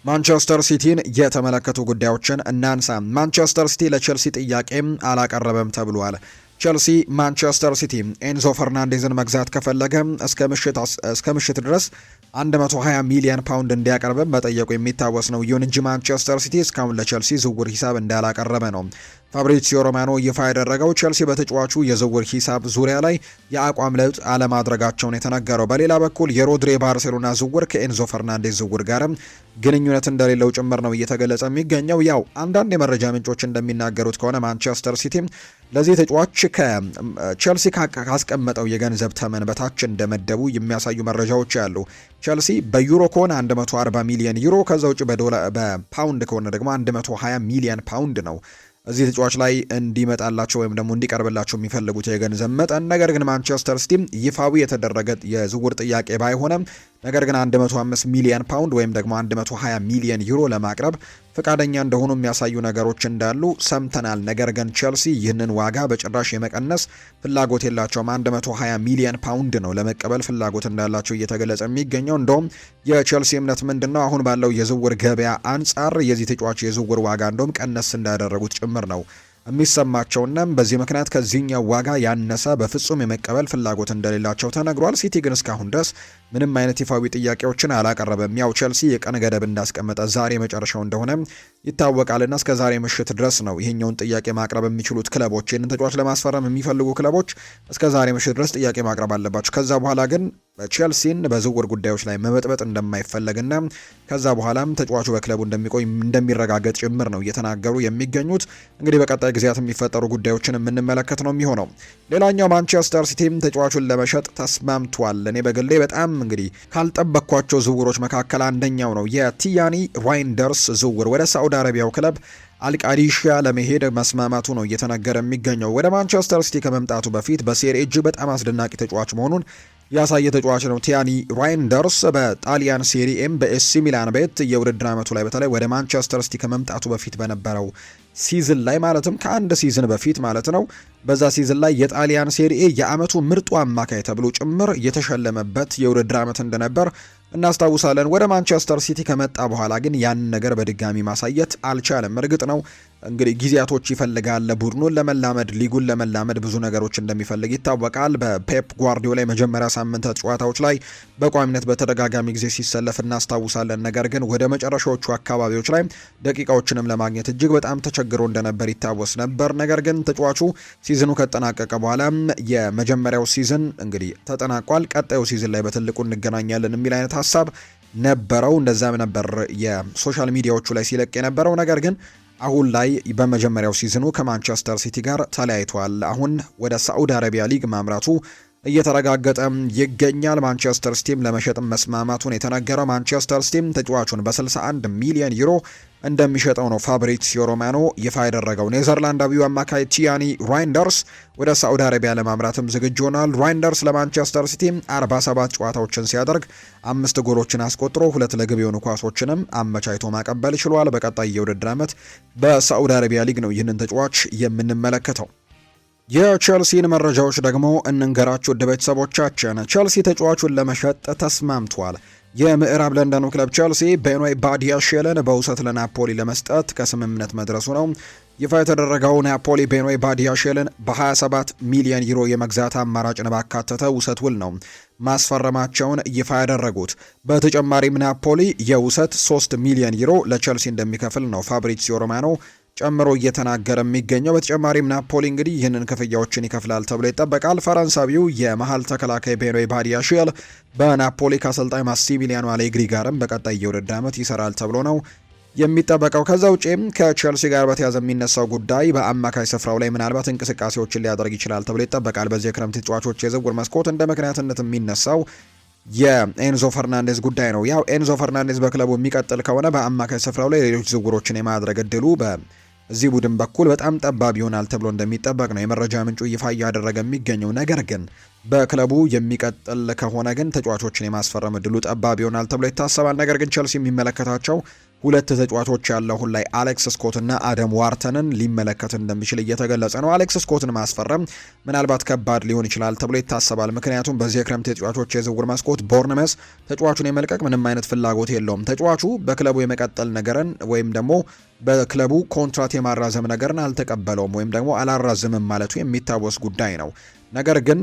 ማንቸስተር ሲቲን የተመለከቱ ጉዳዮችን እናንሳ። ማንቸስተር ሲቲ ለቼልሲ ጥያቄም አላቀረበም ተብሏል። ቼልሲ ማንቸስተር ሲቲ ኤንዞ ፈርናንዴዝን መግዛት ከፈለገ እስከ ምሽት ድረስ 120 ሚሊዮን ፓውንድ እንዲያቀርብም መጠየቁ የሚታወስ ነው። ይሁን እንጂ ማንቸስተር ሲቲ እስካሁን ለቼልሲ ዝውውር ሂሳብ እንዳላቀረበ ነው ፋብሪዚዮ ሮማኖ ይፋ ያደረገው። ቼልሲ በተጫዋቹ የዝውውር ሂሳብ ዙሪያ ላይ የአቋም ለውጥ አለማድረጋቸውን የተነገረው። በሌላ በኩል የሮድሪ ባርሴሎና ዝውውር ከኤንዞ ፈርናንዴዝ ዝውውር ጋርም ግንኙነት እንደሌለው ጭምር ነው እየተገለጸ የሚገኘው። ያው አንዳንድ የመረጃ ምንጮች እንደሚናገሩት ከሆነ ማንቸስተር ሲቲ ለዚህ ተጫዋች ከቼልሲ ካስቀመጠው የገንዘብ ተመን በታች እንደመደቡ የሚያሳዩ መረጃዎች ያሉ። ቸልሲ በዩሮ ከሆነ 140 ሚሊዮን ዩሮ፣ ከዛ ውጭ በፓውንድ ከሆነ ደግሞ 120 ሚሊዮን ፓውንድ ነው እዚህ ተጫዋች ላይ እንዲመጣላቸው ወይም ደግሞ እንዲቀርብላቸው የሚፈልጉት የገንዘብ መጠን። ነገር ግን ማንቸስተር ሲቲ ይፋዊ የተደረገ የዝውውር ጥያቄ ባይሆንም ነገር ግን 105 ሚሊዮን ፓውንድ ወይም ደግሞ 120 ሚሊዮን ዩሮ ለማቅረብ ፈቃደኛ እንደሆኑ የሚያሳዩ ነገሮች እንዳሉ ሰምተናል። ነገር ግን ቸልሲ ይህንን ዋጋ በጭራሽ የመቀነስ ፍላጎት የላቸውም። 120 ሚሊዮን ፓውንድ ነው ለመቀበል ፍላጎት እንዳላቸው እየተገለጸ የሚገኘው። እንደውም የቸልሲ እምነት ምንድነው አሁን ባለው የዝውውር ገበያ አንጻር የዚህ ተጫዋች የዝውውር ዋጋ እንደውም ቀነስ እንዳደረጉት ጭምር ነው የሚሰማቸውና በዚህ ምክንያት ከዚህኛው ዋጋ ያነሰ በፍጹም የመቀበል ፍላጎት እንደሌላቸው ተነግሯል። ሲቲ ግን እስካሁን ድረስ ምንም አይነት ይፋዊ ጥያቄዎችን አላቀረበም። ያው ቸልሲ የቀን ገደብ እንዳስቀመጠ ዛሬ መጨረሻው እንደሆነ ይታወቃልና እስከ ዛሬ ምሽት ድረስ ነው ይሄኛውን ጥያቄ ማቅረብ የሚችሉት ክለቦች። ይህንን ተጫዋች ለማስፈረም የሚፈልጉ ክለቦች እስከ ዛሬ ምሽት ድረስ ጥያቄ ማቅረብ አለባቸው። ከዛ በኋላ ግን ቼልሲን በዝውውር ጉዳዮች ላይ መበጥበጥ እንደማይፈለግና ከዛ በኋላም ተጫዋቹ በክለቡ እንደሚቆይ እንደሚረጋገጥ ጭምር ነው እየተናገሩ የሚገኙት። እንግዲህ በቀጣይ ጊዜያት የሚፈጠሩ ጉዳዮችን የምንመለከት ነው የሚሆነው። ሌላኛው ማንቸስተር ሲቲም ተጫዋቹን ለመሸጥ ተስማምቷል። እኔ በግሌ በጣም እንግዲህ ካልጠበቅኳቸው ዝውውሮች መካከል አንደኛው ነው የቲያኒ ራይንደርስ ዝውውር ወደ ሳዑዲ አረቢያው ክለብ አልቃዲሺያ ለመሄድ መስማማቱ ነው እየተነገረ የሚገኘው። ወደ ማንቸስተር ሲቲ ከመምጣቱ በፊት በሴሪ እጅግ በጣም አስደናቂ ተጫዋች መሆኑን ያሳየ ተጫዋች ነው። ቲያኒ ራይንደርስ በጣሊያን ሴሪኤም በኤሲ ሚላን ቤት የውድድር ዓመቱ ላይ በተለይ ወደ ማንቸስተር ሲቲ ከመምጣቱ በፊት በነበረው ሲዝን ላይ ማለትም ከአንድ ሲዝን በፊት ማለት ነው፣ በዛ ሲዝን ላይ የጣሊያን ሴሪኤ የዓመቱ ምርጡ አማካይ ተብሎ ጭምር የተሸለመበት የውድድር ዓመት እንደነበር እናስታውሳለን። ወደ ማንቸስተር ሲቲ ከመጣ በኋላ ግን ያንን ነገር በድጋሚ ማሳየት አልቻለም። እርግጥ ነው እንግዲህ ጊዜያቶች ይፈልጋል። ቡድኑን ለመላመድ ሊጉን ለመላመድ ብዙ ነገሮች እንደሚፈልግ ይታወቃል። በፔፕ ጓርዲዮላ የመጀመሪያ ሳምንታት ጨዋታዎች ላይ በቋሚነት በተደጋጋሚ ጊዜ ሲሰለፍ እናስታውሳለን። ነገር ግን ወደ መጨረሻዎቹ አካባቢዎች ላይ ደቂቃዎችንም ለማግኘት እጅግ በጣም ተቸግሮ እንደነበር ይታወስ ነበር። ነገር ግን ተጫዋቹ ሲዝኑ ከተጠናቀቀ በኋላ የመጀመሪያው ሲዝን እንግዲህ ተጠናቋል። ቀጣዩ ሲዝን ላይ በትልቁ እንገናኛለን የሚል አይነት ሀሳብ ነበረው። እንደዛም ነበር የሶሻል ሚዲያዎቹ ላይ ሲለቅ የነበረው። ነገር ግን አሁን ላይ በመጀመሪያው ሲዝኑ ከማንቸስተር ሲቲ ጋር ተለያይቷል። አሁን ወደ ሳዑዲ አረቢያ ሊግ ማምራቱ እየተረጋገጠ ይገኛል። ማንቸስተር ሲቲም ለመሸጥ መስማማቱን የተነገረው። ማንቸስተር ሲቲም ተጫዋቹን በ61 ሚሊዮን ዩሮ እንደሚሸጠው ነው ፋብሪዚዮ ሮማኖ ይፋ ያደረገው። ኔዘርላንዳዊው አማካይ ቲያኒ ራይንደርስ ወደ ሳዑዲ አረቢያ ለማምራትም ዝግጁ ሆኗል። ራይንደርስ ለማንቸስተር ሲቲ 47 ጨዋታዎችን ሲያደርግ 5 ጎሎችን አስቆጥሮ 2 ለግብ የሆኑ ኳሶችንም አመቻችቶ ማቀበል ችሏል። በቀጣይ የውድድር ዓመት በሳዑዲ አረቢያ ሊግ ነው ይህንን ተጫዋች የምንመለከተው። የቼልሲን መረጃዎች ደግሞ እንንገራችሁ ውድ ቤተሰቦቻችን። ቼልሲ ተጫዋቹን ለመሸጥ ተስማምቷል። የምዕራብ ለንደኑ ክለብ ቼልሲ ቤኖይ ባዲያሼልን በውሰት ለናፖሊ ለመስጠት ከስምምነት መድረሱ ነው ይፋ የተደረገው። ናፖሊ ቤኖይ ባዲያሼልን በ27 ሚሊዮን ዩሮ የመግዛት አማራጭን ባካተተ ውሰት ውል ነው ማስፈረማቸውን ይፋ ያደረጉት። በተጨማሪም ናፖሊ የውሰት 3 ሚሊዮን ዩሮ ለቼልሲ እንደሚከፍል ነው ፋብሪዚዮ ሮማኖ ጨምሮ እየተናገረ የሚገኘው። በተጨማሪም ናፖሊ እንግዲህ ይህንን ክፍያዎችን ይከፍላል ተብሎ ይጠበቃል። ፈረንሳዊው የመሃል ተከላካይ ቤኖይ ባዲያሼል በናፖሊ ከአሰልጣኝ ማሲሚሊያኖ አሌግሪ ጋርም በቀጣይ የውድድር ዓመት ይሰራል ተብሎ ነው የሚጠበቀው። ከዛ ውጪም ከቼልሲ ጋር በተያዘ የሚነሳው ጉዳይ በአማካይ ስፍራው ላይ ምናልባት እንቅስቃሴዎችን ሊያደርግ ይችላል ተብሎ ይጠበቃል። በዚህ የክረምት ተጫዋቾች የዝውውር መስኮት እንደ ምክንያትነት የሚነሳው የኤንዞ ፈርናንዴዝ ጉዳይ ነው። ያው ኤንዞ ፈርናንዴዝ በክለቡ የሚቀጥል ከሆነ በአማካይ ስፍራው ላይ ሌሎች ዝውውሮችን የማድረግ እድሉ በዚህ ቡድን በኩል በጣም ጠባብ ይሆናል ተብሎ እንደሚጠበቅ ነው የመረጃ ምንጩ ይፋ እያደረገ የሚገኘው። ነገር ግን በክለቡ የሚቀጥል ከሆነ ግን ተጫዋቾችን የማስፈረም እድሉ ጠባብ ይሆናል ተብሎ ይታሰባል። ነገር ግን ቼልሲ የሚመለከታቸው ሁለት ተጫዋቾች ያለው አሁን ላይ አሌክስ ስኮት እና አደም ዋርተንን ሊመለከት እንደሚችል እየተገለጸ ነው። አሌክስ ስኮትን ማስፈረም ምናልባት ከባድ ሊሆን ይችላል ተብሎ ይታሰባል። ምክንያቱም በዚህ የክረምት ተጫዋቾች የዝውውር መስኮት ቦርንመስ ተጫዋቹን የመልቀቅ ምንም አይነት ፍላጎት የለውም። ተጫዋቹ በክለቡ የመቀጠል ነገርን ወይም ደግሞ በክለቡ ኮንትራት የማራዘም ነገርን አልተቀበለውም ወይም ደግሞ አላራዝምም ማለቱ የሚታወስ ጉዳይ ነው። ነገር ግን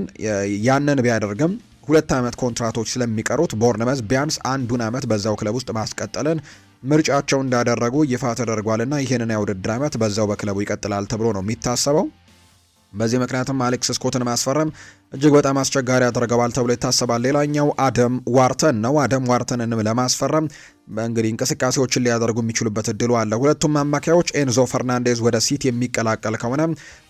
ያንን ቢያደርግም 2 ዓመት ኮንትራቶች ስለሚቀሩት ቦርንመስ ቢያንስ አንዱን ዓመት በዛው ክለብ ውስጥ ማስቀጠልን ምርጫቸው እንዳደረጉ ይፋ ተደርጓልና ይህንን የውድድር ዓመት በዛው በክለቡ ይቀጥላል ተብሎ ነው የሚታሰበው። በዚህ ምክንያትም አሌክስ ስኮትን ማስፈረም እጅግ በጣም አስቸጋሪ ያደርገዋል ተብሎ ይታሰባል። ሌላኛው አደም ዋርተን ነው። አደም ዋርተንንም ለማስፈረም እንግዲህ እንቅስቃሴዎችን ሊያደርጉ የሚችሉበት እድሉ አለ። ሁለቱም አማካዮች ኤንዞ ፈርናንዴዝ ወደ ሲቲ የሚቀላቀል ከሆነ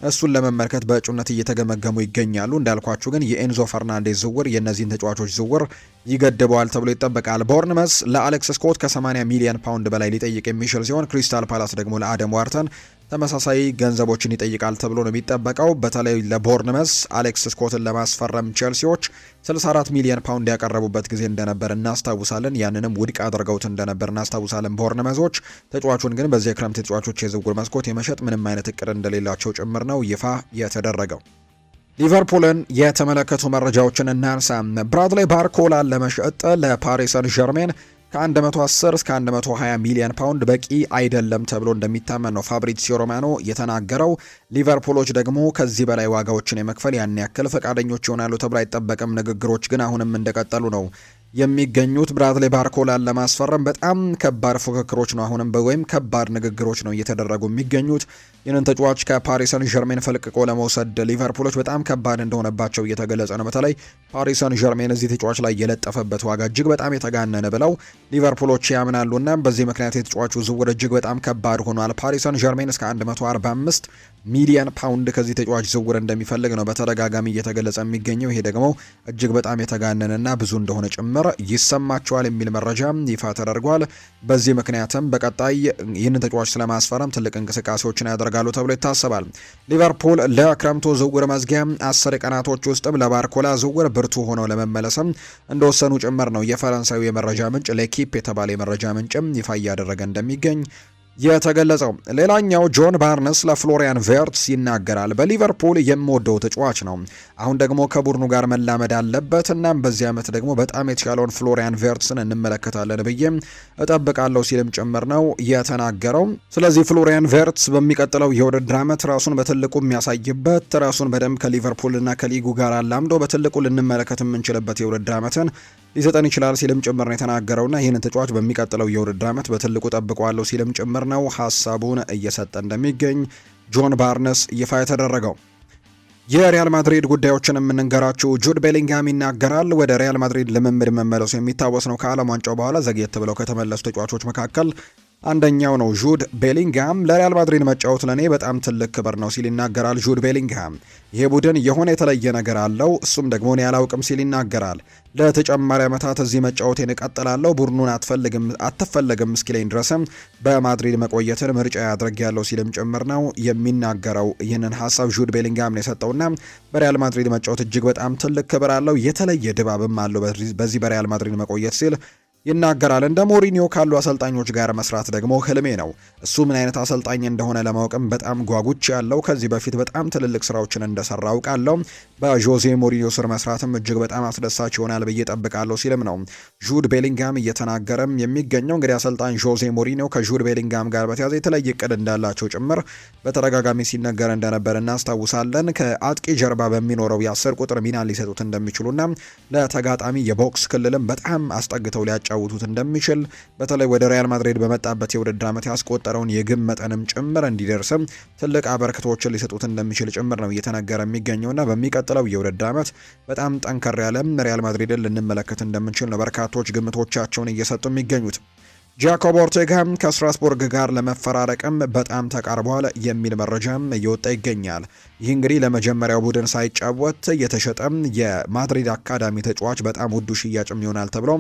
እሱን ለመመልከት በእጩነት እየተገመገሙ ይገኛሉ። እንዳልኳችሁ ግን የኤንዞ ፈርናንዴዝ ዝውውር የእነዚህን ተጫዋቾች ዝውውር ይገድበዋል ተብሎ ይጠበቃል። ቦርንመስ ለአሌክስ ስኮት ከ80 ሚሊዮን ፓውንድ በላይ ሊጠይቅ የሚችል ሲሆን ክሪስታል ፓላስ ደግሞ ለአደም ዋርተን ተመሳሳይ ገንዘቦችን ይጠይቃል ተብሎ ነው የሚጠበቀው። በተለይ ለቦርንመስ አሌክስ ስኮትን ለማስፈረም ቼልሲዎች 64 ሚሊዮን ፓውንድ ያቀረቡበት ጊዜ እንደነበር እናስታውሳለን። ያንንም ውድቅ አድርገውት እንደነበር እናስታውሳለን ቦርንመዞች። ተጫዋቹን ግን በዚህ የክረምት ተጫዋቾች የዝውውር መስኮት የመሸጥ ምንም አይነት እቅድ እንደሌላቸው ጭምር ነው ይፋ የተደረገው። ሊቨርፑልን የተመለከቱ መረጃዎችን እናንሳ። ብራድሌይ ባርኮላን ለመሸጥ ለፓሪስ ሰን ዠርሜን ከ110 እስከ 120 ሚሊዮን ፓውንድ በቂ አይደለም ተብሎ እንደሚታመን ነው ፋብሪዚዮ ሮማኖ የተናገረው። ሊቨርፑሎች ደግሞ ከዚህ በላይ ዋጋዎችን የመክፈል ያን ያክል ፈቃደኞች ይሆናሉ ተብሎ አይጠበቅም። ንግግሮች ግን አሁንም እንደቀጠሉ ነው የሚገኙት። ብራድሌይ ባርኮላን ለማስፈረም በጣም ከባድ ፉክክሮች ነው አሁንም ወይም ከባድ ንግግሮች ነው እየተደረጉ የሚገኙት። ይህንን ተጫዋች ከፓሪስ ሰን ዠርሜን ፈልቅቆ ለመውሰድ ሊቨርፑሎች በጣም ከባድ እንደሆነባቸው እየተገለጸ ነው። በተለይ ፓሪስ ሰን ዠርሜን እዚህ ተጫዋች ላይ የለጠፈበት ዋጋ እጅግ በጣም የተጋነነ ብለው ሊቨርፑሎች ያምናሉና በዚህ ምክንያት የተጫዋቹ ዝውውር እጅግ በጣም ከባድ ሆኗል። ፓሪስ ሰን ዠርሜን እስከ 145 ሚሊዮን ፓውንድ ከዚህ ተጫዋች ዝውውር እንደሚፈልግ ነው በተደጋጋሚ እየተገለጸ የሚገኘው። ይሄ ደግሞ እጅግ በጣም የተጋነነና ብዙ እንደሆነ ጭምር ይሰማቸዋል የሚል መረጃ ይፋ ተደርጓል። በዚህ ምክንያትም በቀጣይ ይህንን ተጫዋች ስለማስፈረም ትልቅ እንቅስቃሴዎችን ያደርጋሉ ተብሎ ይታሰባል። ሊቨርፑል ለክረምቱ ዝውውር መዝጊያ 10 ቀናቶች ውስጥም ለባርኮላ ዝውውር ብርቱ ሆነው ለመመለስም እንደወሰኑ ጭምር ነው የፈረንሳዩ የመረጃ ምንጭ ሌኪፕ የተባለ የመረጃ ምንጭም ይፋ እያደረገ እንደሚገኝ የተገለጸው። ሌላኛው ጆን ባርነስ ለፍሎሪያን ቬርትስ ይናገራል። በሊቨርፑል የምወደው ተጫዋች ነው። አሁን ደግሞ ከቡድኑ ጋር መላመድ አለበት። እናም በዚህ ዓመት ደግሞ በጣም የተሻለውን ፍሎሪያን ቬርትስን እንመለከታለን ብዬ እጠብቃለሁ ሲልም ጭምር ነው የተናገረው። ስለዚህ ፍሎሪያን ቬርትስ በሚቀጥለው የውድድር ዓመት ራሱን በትልቁ የሚያሳይበት ራሱን በደንብ ከሊቨርፑልና ከሊጉ ጋር አላምዶ በትልቁ ልንመለከት የምንችልበት የውድድር ዓመትን ሊሰጠን ይችላል ሲልም ጭምር ነው የተናገረውና ይህንን ተጫዋች በሚቀጥለው የውድድር ዓመት በትልቁ ጠብቀዋለሁ ሲልም ጭምር ነው ሀሳቡን እየሰጠ እንደሚገኝ ጆን ባርነስ ይፋ የተደረገው። የሪያል ማድሪድ ጉዳዮችን የምንንገራችሁ ጁድ ቤሊንግሃም ይናገራል። ወደ ሪያል ማድሪድ ልምምድ መመለሱ የሚታወስ ነው። ከዓለም ዋንጫው በኋላ ዘግየት ብለው ከተመለሱ ተጫዋቾች መካከል አንደኛው ነው ጁድ ቤሊንግሃም። ለሪያል ማድሪድ መጫወት ለኔ በጣም ትልቅ ክብር ነው ሲል ይናገራል ጁድ ቤሊንግሃም። ይሄ ቡድን የሆነ የተለየ ነገር አለው፣ እሱም ደግሞ እኔ አላውቅም ሲል ይናገራል። ለተጨማሪ ዓመታት እዚህ መጫወቴን እቀጥላለሁ፣ ቡድኑን አትፈለግም እስኪለኝ ድረስም በማድሪድ መቆየትን ምርጫ ያድርጌያለሁ ሲልም ጭምር ነው የሚናገረው። ይህንን ሀሳብ ጁድ ቤሊንግሃም ነው የሰጠውና በሪያል ማድሪድ መጫወት እጅግ በጣም ትልቅ ክብር አለው፣ የተለየ ድባብም አለው በዚህ በሪያል ማድሪድ መቆየት ሲል ይናገራል። እንደ ሞሪኒዮ ካሉ አሰልጣኞች ጋር መስራት ደግሞ ህልሜ ነው። እሱ ምን አይነት አሰልጣኝ እንደሆነ ለማወቅም በጣም ጓጉች ያለው ከዚህ በፊት በጣም ትልልቅ ስራዎችን እንደሰራ አውቃለሁ። በጆዜ ሞሪኒዮ ስር መስራትም እጅግ በጣም አስደሳች ይሆናል ብዬ ጠብቃለሁ ሲልም ነው ጁድ ቤሊንግሃም እየተናገረም የሚገኘው። እንግዲህ አሰልጣኝ ጆዜ ሞሪኒዮ ከጁድ ቤሊንግሃም ጋር በተያያዘ የተለየ እቅድ እንዳላቸው ጭምር በተደጋጋሚ ሲነገር እንደነበር እናስታውሳለን። ከአጥቂ ጀርባ በሚኖረው የ10 ቁጥር ሚና ሊሰጡት እንደሚችሉና ለተጋጣሚ የቦክስ ክልልም በጣም አስጠግተው ሊያጫውቱት እንደሚችል በተለይ ወደ ሪያል ማድሪድ በመጣበት የውድድር ዓመት ያስቆጠረውን የግብ መጠንም ጭምር እንዲደርስም ትልቅ አበርክቶችን ሊሰጡት እንደሚችል ጭምር ነው እየተነገረ የሚገኘውና በሚቀጥለው የውድድር ዓመት በጣም ጠንከር ያለ ሪያል ማድሪድን ልንመለከት እንደምንችል ነው በርካቶች ግምቶቻቸውን እየሰጡ የሚገኙት። ጃኮብ ኦርቴጋ ከስትራስቡርግ ጋር ለመፈራረቅም በጣም ተቃርቧል የሚል መረጃም እየወጣ ይገኛል። ይህ እንግዲህ ለመጀመሪያው ቡድን ሳይጫወት የተሸጠም የማድሪድ አካዳሚ ተጫዋች በጣም ውዱ ሽያጭም ይሆናል ተብሎ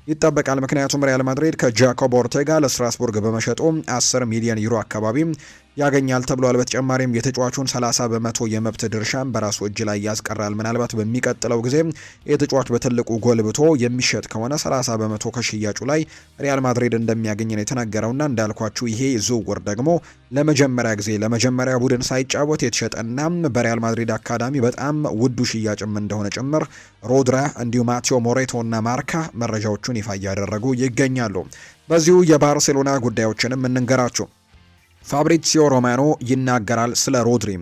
ይጠበቃል። ምክንያቱም ሪያል ማድሪድ ከጃኮብ ኦርቴጋ ለስትራስቡርግ በመሸጡ 10 ሚሊዮን ዩሮ አካባቢ ያገኛል ተብሏል። በተጨማሪም የተጫዋቹን 30 በመቶ የመብት ድርሻም በራሱ እጅ ላይ ያስቀራል። ምናልባት በሚቀጥለው ጊዜ የተጫዋች በትልቁ ጎልብቶ የሚሸጥ ከሆነ 30 በመቶ ከሽያጩ ላይ ሪያል ማድሪድ እንደሚያገኝ ነው የተነገረውና እንዳልኳችሁ ይሄ ዝውውር ደግሞ ለመጀመሪያ ጊዜ ለመጀመሪያ ቡድን ሳይጫወት የተሸጠና በሪያል ማድሪድ አካዳሚ በጣም ውዱ ሽያጭም እንደሆነ ጭምር ሮድራ እንዲሁ ማቴዎ ሞሬቶ እና ማርካ መረጃዎቹን ይፋ እያደረጉ ይገኛሉ። በዚሁ የባርሴሎና ጉዳዮችንም እንንገራችሁ። ፋብሪዚዮ ሮማኖ ይናገራል ስለ ሮድሪ።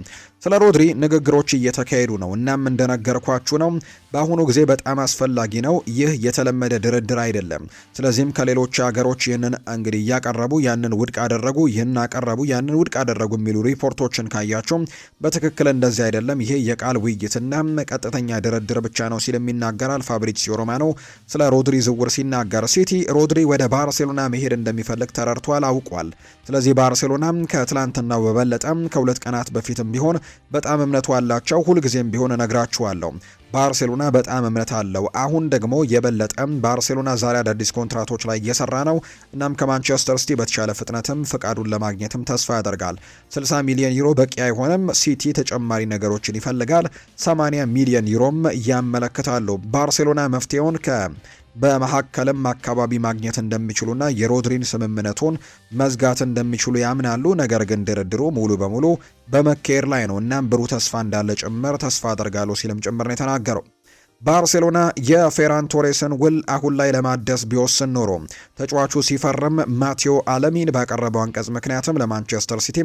ስለ ሮድሪ ንግግሮች እየተካሄዱ ነው። እናም እንደነገርኳችሁ ነው በአሁኑ ጊዜ በጣም አስፈላጊ ነው። ይህ የተለመደ ድርድር አይደለም። ስለዚህም ከሌሎች ሀገሮች ይህንን እንግዲህ እያቀረቡ ያንን ውድቅ አደረጉ፣ ይህን አቀረቡ፣ ያንን ውድቅ አደረጉ የሚሉ ሪፖርቶችን ካያቸው በትክክል እንደዚህ አይደለም። ይሄ የቃል ውይይትና ቀጥተኛ ድርድር ብቻ ነው ሲልም ይናገራል ፋብሪዚዮ ሮማኖ ስለ ሮድሪ ዝውውር ሲናገር። ሲቲ ሮድሪ ወደ ባርሴሎና መሄድ እንደሚፈልግ ተረድቷል፣ አውቋል። ስለዚህ ባርሴሎና ከትላንትናው በበለጠ ከ2 ቀናት በፊትም ቢሆን በጣም እምነቱ አላቸው። ሁልጊዜም ቢሆን እነግራችኋለሁ ባርሴሎና በጣም እምነት አለው። አሁን ደግሞ የበለጠ ባርሴሎና ዛሬ አዳዲስ ኮንትራቶች ላይ እየሰራ ነው። እናም ከማንቸስተር ሲቲ በተሻለ ፍጥነትም ፍቃዱን ለማግኘትም ተስፋ ያደርጋል። 60 ሚሊዮን ዩሮ በቂ አይሆንም። ሲቲ ተጨማሪ ነገሮችን ይፈልጋል። 80 ሚሊዮን ዩሮም ያመለክታሉ። ባርሴሎና መፍትሄውን በመሀከልም አካባቢ ማግኘት እንደሚችሉና የሮድሪን ስምምነቱን መዝጋት እንደሚችሉ ያምናሉ። ነገር ግን ድርድሩ ሙሉ በሙሉ በመካሄድ ላይ ነው። እናም ብሩህ ተስፋ እንዳለ ጭምር ተስፋ አደርጋለሁ ሲልም ጭምር ነው የተናገረው። ባርሴሎና የፌራን ቶሬስን ውል አሁን ላይ ለማደስ ቢወስን ኖሮ ተጫዋቹ ሲፈርም ማቴዎ አለሚን ባቀረበው አንቀጽ ምክንያትም ለማንቸስተር ሲቲ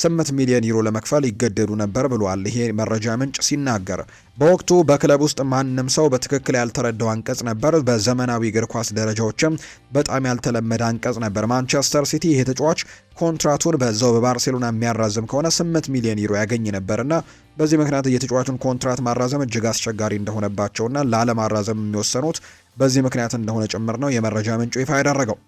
8 ሚሊዮን ዩሮ ለመክፈል ይገደዱ ነበር ብሏል። ይሄ መረጃ ምንጭ ሲናገር በወቅቱ በክለብ ውስጥ ማንም ሰው በትክክል ያልተረዳው አንቀጽ ነበር። በዘመናዊ እግር ኳስ ደረጃዎችም በጣም ያልተለመደ አንቀጽ ነበር። ማንቸስተር ሲቲ ይሄ ተጫዋች ኮንትራቱን በዛው በባርሴሎና የሚያራዝም ከሆነ 8 ሚሊዮን ዩሮ ያገኝ ነበርና በዚህ ምክንያት የተጫዋቹን ኮንትራት ማራዘም እጅግ አስቸጋሪ እንደሆነባቸውና ላለማራዘም የሚወሰኑት በዚህ ምክንያት እንደሆነ ጭምር ነው የመረጃ ምንጩ ይፋ ያደረገው።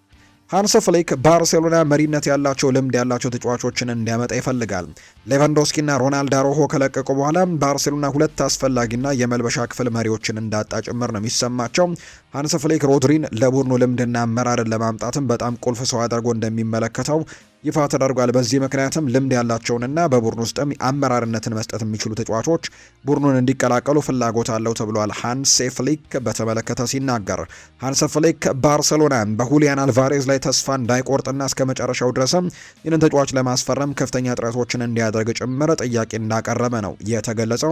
ሃንስ ፍሊክ ባርሴሎና መሪነት ያላቸው ልምድ ያላቸው ተጫዋቾችን እንዲያመጣ ይፈልጋል። ሌቫንዶስኪና ሮናልዶ አሮሆ ከለቀቁ በኋላ ባርሴሎና 2 አስፈላጊና የመልበሻ ክፍል መሪዎችን እንዳጣ ጭምር ነው የሚሰማቸው። ሃንስ ፍሊክ ሮድሪን ለቡድኑ ልምድና አመራርን ለማምጣትም በጣም ቁልፍ ሰው አድርጎ እንደሚመለከተው ይፋ ተደርጓል። በዚህ ምክንያትም ልምድ ያላቸውንና በቡድኑ ውስጥም አመራርነትን መስጠት የሚችሉ ተጫዋቾች ቡድኑን እንዲቀላቀሉ ፍላጎት አለው ተብሏል። ሃንስ ፍሊክ በተመለከተ ሲናገር ሃንስ ፍሊክ ባርሴሎና በሁሊያን አልቫሬዝ ላይ ተስፋ እንዳይቆርጥና እስከ መጨረሻው ድረስም ይህንን ተጫዋች ለማስፈረም ከፍተኛ ጥረቶችን እንዲያደርግ ጭምር ጥያቄ እንዳቀረበ ነው የተገለጸው።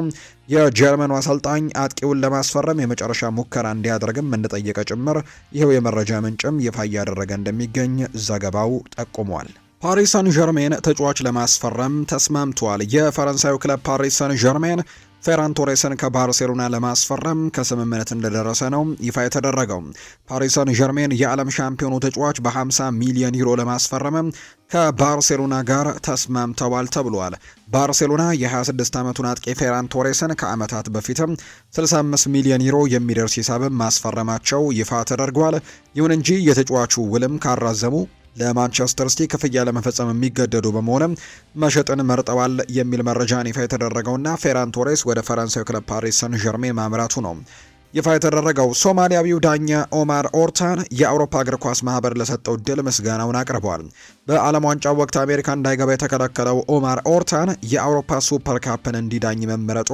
የጀርመኑ አሰልጣኝ አጥቂውን ለማስፈረም የመጨረሻ ሙከራ እንዲያደርግም እንደጠየቀ ጭምር ይኸው የመረጃ ምንጭም ይፋ እያደረገ እንደሚገኝ ዘገባው ጠቁሟል። ፓሪስ ሰን ዠርሜን ተጫዋች ለማስፈረም ተስማምቷል። የፈረንሳዩ ክለብ ፓሪስ ሰን ዠርሜን ፌራን ቶሬስን ከባርሴሎና ለማስፈረም ከስምምነት እንደደረሰ ነው ይፋ የተደረገው። ፓሪስ ሰን ዠርሜን የዓለም ሻምፒዮኑ ተጫዋች በ50 ሚሊዮን ዩሮ ለማስፈረም ከባርሴሎና ጋር ተስማምተዋል ተብሏል። ባርሴሎና የ26 ዓመቱን አጥቂ ፌራን ቶሬስን ከዓመታት በፊትም 65 ሚሊዮን ዩሮ የሚደርስ ሂሳብም ማስፈረማቸው ይፋ ተደርጓል። ይሁን እንጂ የተጫዋቹ ውልም ካራዘሙ ለማንቸስተር ሲቲ ክፍያ ለመፈጸም የሚገደዱ በመሆንም መሸጥን መርጠዋል የሚል መረጃን ይፋ የተደረገውና ፌራን ቶሬስ ወደ ፈረንሳዊ ክለብ ፓሪስ ሰን ዠርሜን ማምራቱ ነው ይፋ የተደረገው። ሶማሊያዊው ዳኛ ኦማር ኦርታን የአውሮፓ እግር ኳስ ማህበር ለሰጠው ድል ምስጋናውን አቅርበዋል። በዓለም ዋንጫው ወቅት አሜሪካ እንዳይገባ የተከለከለው ኦማር ኦርታን የአውሮፓ ሱፐር ካፕን እንዲዳኝ መመረጡ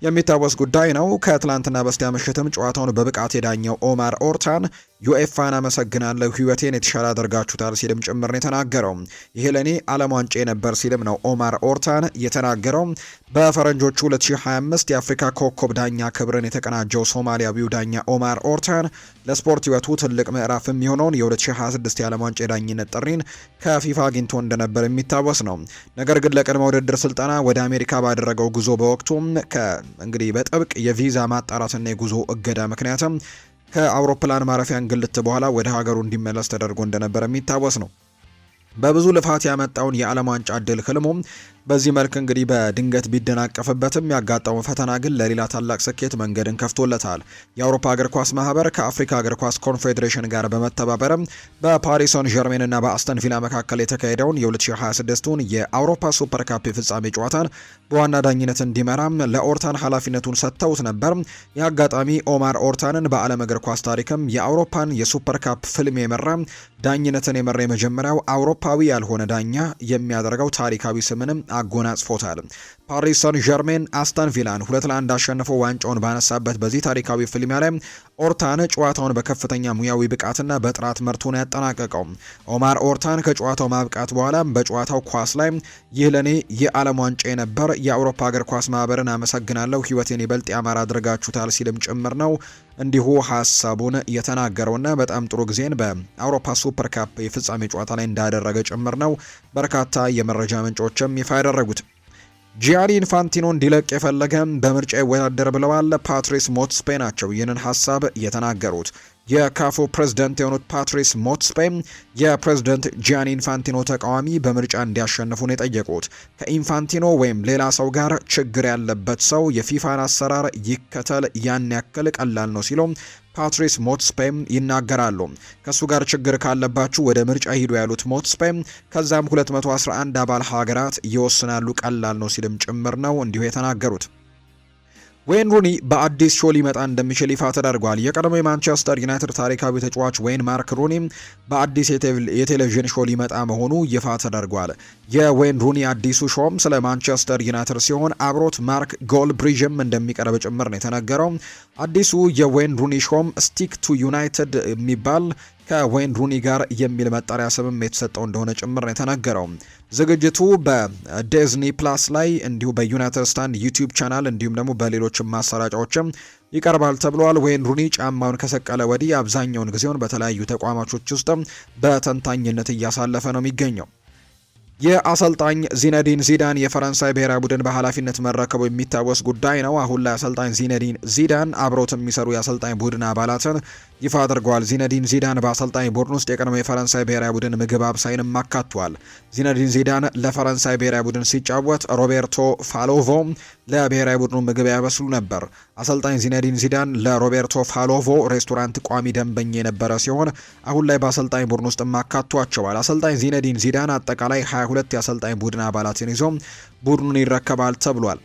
የሚታወስ ጉዳይ ነው። ከትላንትና በስቲያ ምሽትም ጨዋታውን በብቃት የዳኘው ኦማር ኦርታን ዩኤፋን አመሰግናለሁ፣ ህይወቴን የተሻለ አድርጋችሁታል ሲልም ጭምር ነው የተናገረው። ይሄ ለኔ ዓለም ዋንጫ ነበር ሲልም ነው ኦማር ኦርታን የተናገረው። በፈረንጆቹ 2025 የአፍሪካ ኮከብ ዳኛ ክብርን የተቀናጀው ሶማሊያዊው ዳኛ ኦማር ኦርታን ለስፖርት ህይወቱ ትልቅ ምዕራፍ የሚሆነውን የ2026 የዓለም ዋንጫ የዳኝነት ጥሪን ከፊፋ አግኝቶ እንደነበር የሚታወስ ነው። ነገር ግን ለቅድመ ውድድር ስልጠና ወደ አሜሪካ ባደረገው ጉዞ በወቅቱ እንግዲህ በጥብቅ የቪዛ ማጣራትና የጉዞ እገዳ ምክንያትም ከአውሮፕላን ማረፊያ እንግልት በኋላ ወደ ሀገሩ እንዲመለስ ተደርጎ እንደነበር የሚታወስ ነው። በብዙ ልፋት ያመጣውን የዓለም ዋንጫ ድል ህልሙም በዚህ መልክ እንግዲህ በድንገት ቢደናቀፍበትም ያጋጠመው ፈተና ግን ለሌላ ታላቅ ስኬት መንገድን ከፍቶለታል። የአውሮፓ እግር ኳስ ማህበር ከአፍሪካ እግር ኳስ ኮንፌዴሬሽን ጋር በመተባበርም በፓሪስ ሰን ዠርሜን እና በአስተን ቪላ መካከል የተካሄደውን የ2026ቱን የአውሮፓ ሱፐር ካፕ የፍጻሜ ጨዋታን በዋና ዳኝነት እንዲመራም ለኦርታን ኃላፊነቱን ሰጥተውት ነበር። የአጋጣሚ ኦማር ኦርታንን በዓለም እግር ኳስ ታሪክም የአውሮፓን የሱፐር ካፕ ፍልም የመራ ዳኝነትን የመራ የመጀመሪያው አውሮፓዊ ያልሆነ ዳኛ የሚያደርገው ታሪካዊ ስምንም አጎናጽፎታል። ፓሪስ ሰን ዠርሜን አስተን ቪላን 2-1 አሸንፎ ዋንጫውን ባነሳበት በዚህ ታሪካዊ ፍልሚያ ላይ ኦርታን ጨዋታውን በከፍተኛ ሙያዊ ብቃትና በጥራት መርቶ ነው ያጠናቀቀው። ኦማር ኦርታን ከጨዋታው ማብቃት በኋላ በጨዋታው ኳስ ላይ ይህ ለኔ የዓለም ዋንጫ ነበር፣ የአውሮፓ እግር ኳስ ማህበርን አመሰግናለሁ፣ ህይወቴን ይበልጥ ያማረ አድርጋችሁታል ሲልም ጭምር ነው እንዲሁ ሀሳቡን የተናገረውና በጣም ጥሩ ጊዜን በአውሮፓ ሱፐር ካፕ የፍጻሜ ጨዋታ ላይ እንዳደረገ ጭምር ነው በርካታ የመረጃ ምንጮችም ይፋ ያደረጉት። ጂያኒ ኢንፋንቲኖ እንዲለቅ የፈለገ በምርጫ ይወዳደር ብለዋል። ፓትሪስ ሞትስፔ ናቸው ይህንን ሀሳብ የተናገሩት። የካፉ ፕሬዝዳንት የሆኑት ፓትሪስ ሞትስፔ የፕሬዝዳንት ጂያኒ ኢንፋንቲኖ ተቃዋሚ በምርጫ እንዲያሸንፉ ነው የጠየቁት። ከኢንፋንቲኖ ወይም ሌላ ሰው ጋር ችግር ያለበት ሰው የፊፋን አሰራር ይከተል፣ ያን ያክል ቀላል ነው ሲሉ ፓትሪስ ሞትስፔም ይናገራሉ። ከሱ ጋር ችግር ካለባችሁ ወደ ምርጫ ሂዱ ያሉት ሞትስፔም ከዛም 211 አባል ሀገራት ይወስናሉ፣ ቀላል ነው ሲልም ጭምር ነው እንዲሁ የተናገሩት። ዌይን ሩኒ በአዲስ ሾው ሊመጣ እንደሚችል ይፋ ተደርጓል። የቀድሞ የማንቸስተር ዩናይትድ ታሪካዊ ተጫዋች ዌይን ማርክ ሩኒ በአዲስ የቴሌቪዥን ሾው ሊመጣ መሆኑ ይፋ ተደርጓል። የዌይን ሩኒ አዲሱ ሾውም ስለ ማንቸስተር ዩናይትድ ሲሆን አብሮት ማርክ ጎልብሪጅም እንደሚቀርብ ጭምር ነው የተነገረው። አዲሱ የዌይን ሩኒ ሾውም ስቲክ ቱ ዩናይትድ የሚባል ከዌይን ሩኒ ጋር የሚል መጠሪያ ስምም የተሰጠው እንደሆነ ጭምር ነው የተነገረው። ዝግጅቱ በዲዝኒ ፕላስ ላይ እንዲሁ በዩናይትድ ስታንድ ዩቲዩብ ቻናል እንዲሁም ደግሞ በሌሎችም ማሰራጫዎችም ይቀርባል ተብሏል። ዌይን ሩኒ ጫማውን ከሰቀለ ወዲህ አብዛኛውን ጊዜውን በተለያዩ ተቋማቾች ውስጥ በተንታኝነት እያሳለፈ ነው የሚገኘው። የአሰልጣኝ ዚነዲን ዚዳን የፈረንሳይ ብሔራዊ ቡድን በኃላፊነት መረከቡ የሚታወስ ጉዳይ ነው። አሁን ላይ አሰልጣኝ ዚነዲን ዚዳን አብሮት የሚሰሩ የአሰልጣኝ ቡድን አባላትን ይፋ አድርገዋል። ዚነዲን ዚዳን በአሰልጣኝ ቡድን ውስጥ የቀድሞ የፈረንሳይ ብሔራዊ ቡድን ምግብ አብሳይንም አካቷል። ዚነዲን ዚዳን ለፈረንሳይ ብሔራዊ ቡድን ሲጫወት ሮቤርቶ ፋሎቮ ለብሔራዊ ቡድኑ ምግብ ያበስሉ ነበር። አሰልጣኝ ዚነዲን ዚዳን ለሮቤርቶ ፋሎቮ ሬስቶራንት ቋሚ ደንበኛ የነበረ ሲሆን አሁን ላይ በአሰልጣኝ ቡድን ውስጥ አካቷቸዋል። አሰልጣኝ ዚነዲን ዚዳን አጠቃላይ 22 የአሰልጣኝ ቡድን አባላትን ይዞ ቡድኑን ይረከባል ተብሏል።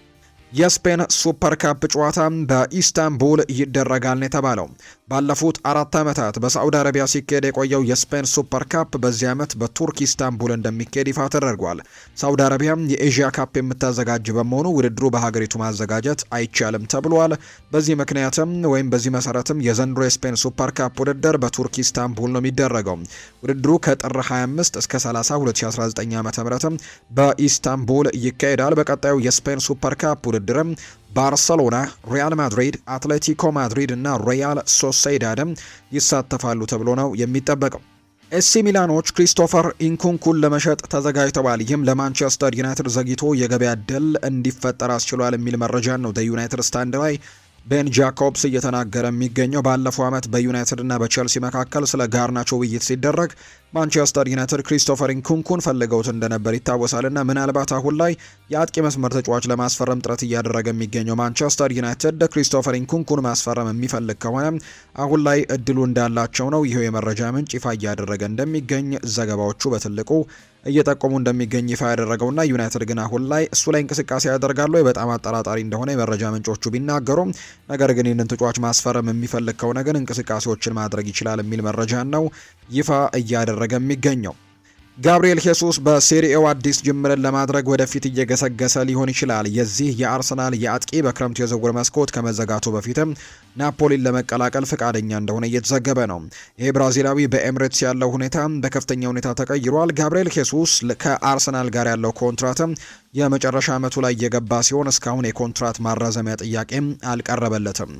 የስፔን ሱፐር ካፕ ጨዋታ በኢስታንቡል ይደረጋል ነው የተባለው። ባለፉት 4 ዓመታት በሳዑዲ አረቢያ ሲካሄድ የቆየው የስፔን ሱፐር ካፕ በዚህ ዓመት በቱርክ ኢስታንቡል እንደሚካሄድ ይፋ ተደርጓል። ሳዑዲ አረቢያ የኤዥያ ካፕ የምታዘጋጅ በመሆኑ ውድድሩ በሀገሪቱ ማዘጋጀት አይቻልም ተብሏል። በዚህ ምክንያትም ወይም በዚህ መሰረትም የዘንድሮ የስፔን ሱፐር ካፕ ውድድር በቱርክ ኢስታንቡል ነው የሚደረገው። ውድድሩ ከጥር 25 እስከ 30 2019 ዓ.ም በኢስታንቡል ይካሄዳል። በቀጣዩ የስፔን ሱፐር ካፕ ውድድርም ባርሰሎና፣ ሪያል ማድሪድ፣ አትሌቲኮ ማድሪድ እና ሪያል ሶሴዳድም ይሳተፋሉ ተብሎ ነው የሚጠበቀው። ኤሲ ሚላኖች ክሪስቶፈር ኢንኩንኩን ለመሸጥ ተዘጋጅተዋል። ይህም ለማንቸስተር ዩናይትድ ዘግይቶ የገበያ ዕድል እንዲፈጠር አስችሏል የሚል መረጃ ነው በዩናይትድ ስታንድ ላይ ቤን ጃኮብስ እየተናገረ የሚገኘው። ባለፈው ዓመት በዩናይትድ እና በቼልሲ መካከል ስለ ጋርናቾ ውይይት ሲደረግ ማንቸስተር ዩናይትድ ክሪስቶፈር ኢንኩንኩን ፈልገውት እንደነበር ይታወሳልና ምናልባት አሁን ላይ የአጥቂ መስመር ተጫዋች ለማስፈረም ጥረት እያደረገ የሚገኘው ማንቸስተር ዩናይትድ ክሪስቶፈር ኢንኩንኩን ማስፈረም የሚፈልግ ከሆነ አሁን ላይ እድሉ እንዳላቸው ነው ይሄው የመረጃ ምንጭ ይፋ እያደረገ እንደሚገኝ ዘገባዎቹ በትልቁ እየጠቆሙ እንደሚገኝ ይፋ ያደረገውና ዩናይትድ ግን አሁን ላይ እሱ ላይ እንቅስቃሴ ያደርጋሉ በጣም አጠራጣሪ እንደሆነ የመረጃ ምንጮቹ ቢናገሩም፣ ነገር ግን ይህንን ተጫዋች ማስፈረም የሚፈልግ ከሆነ ግን እንቅስቃሴዎችን ማድረግ ይችላል የሚል መረጃ ነው ይፋ እያደረገ የሚገኘው። ጋብሪኤል ሄሱስ በሴሪኤው አዲስ ጅምርን ለማድረግ ወደፊት እየገሰገሰ ሊሆን ይችላል። የዚህ የአርሰናል የአጥቂ በክረምቱ የዝውውር መስኮት ከመዘጋቱ በፊትም ናፖሊን ለመቀላቀል ፈቃደኛ እንደሆነ እየተዘገበ ነው። ይሄ ብራዚላዊ በኤምሬትስ ያለው ሁኔታ በከፍተኛ ሁኔታ ተቀይሯል። ጋብሪኤል ሄሱስ ከአርሰናል ጋር ያለው ኮንትራትም የመጨረሻ ዓመቱ ላይ የገባ ሲሆን እስካሁን የኮንትራት ማራዘሚያ ጥያቄም አልቀረበለትም።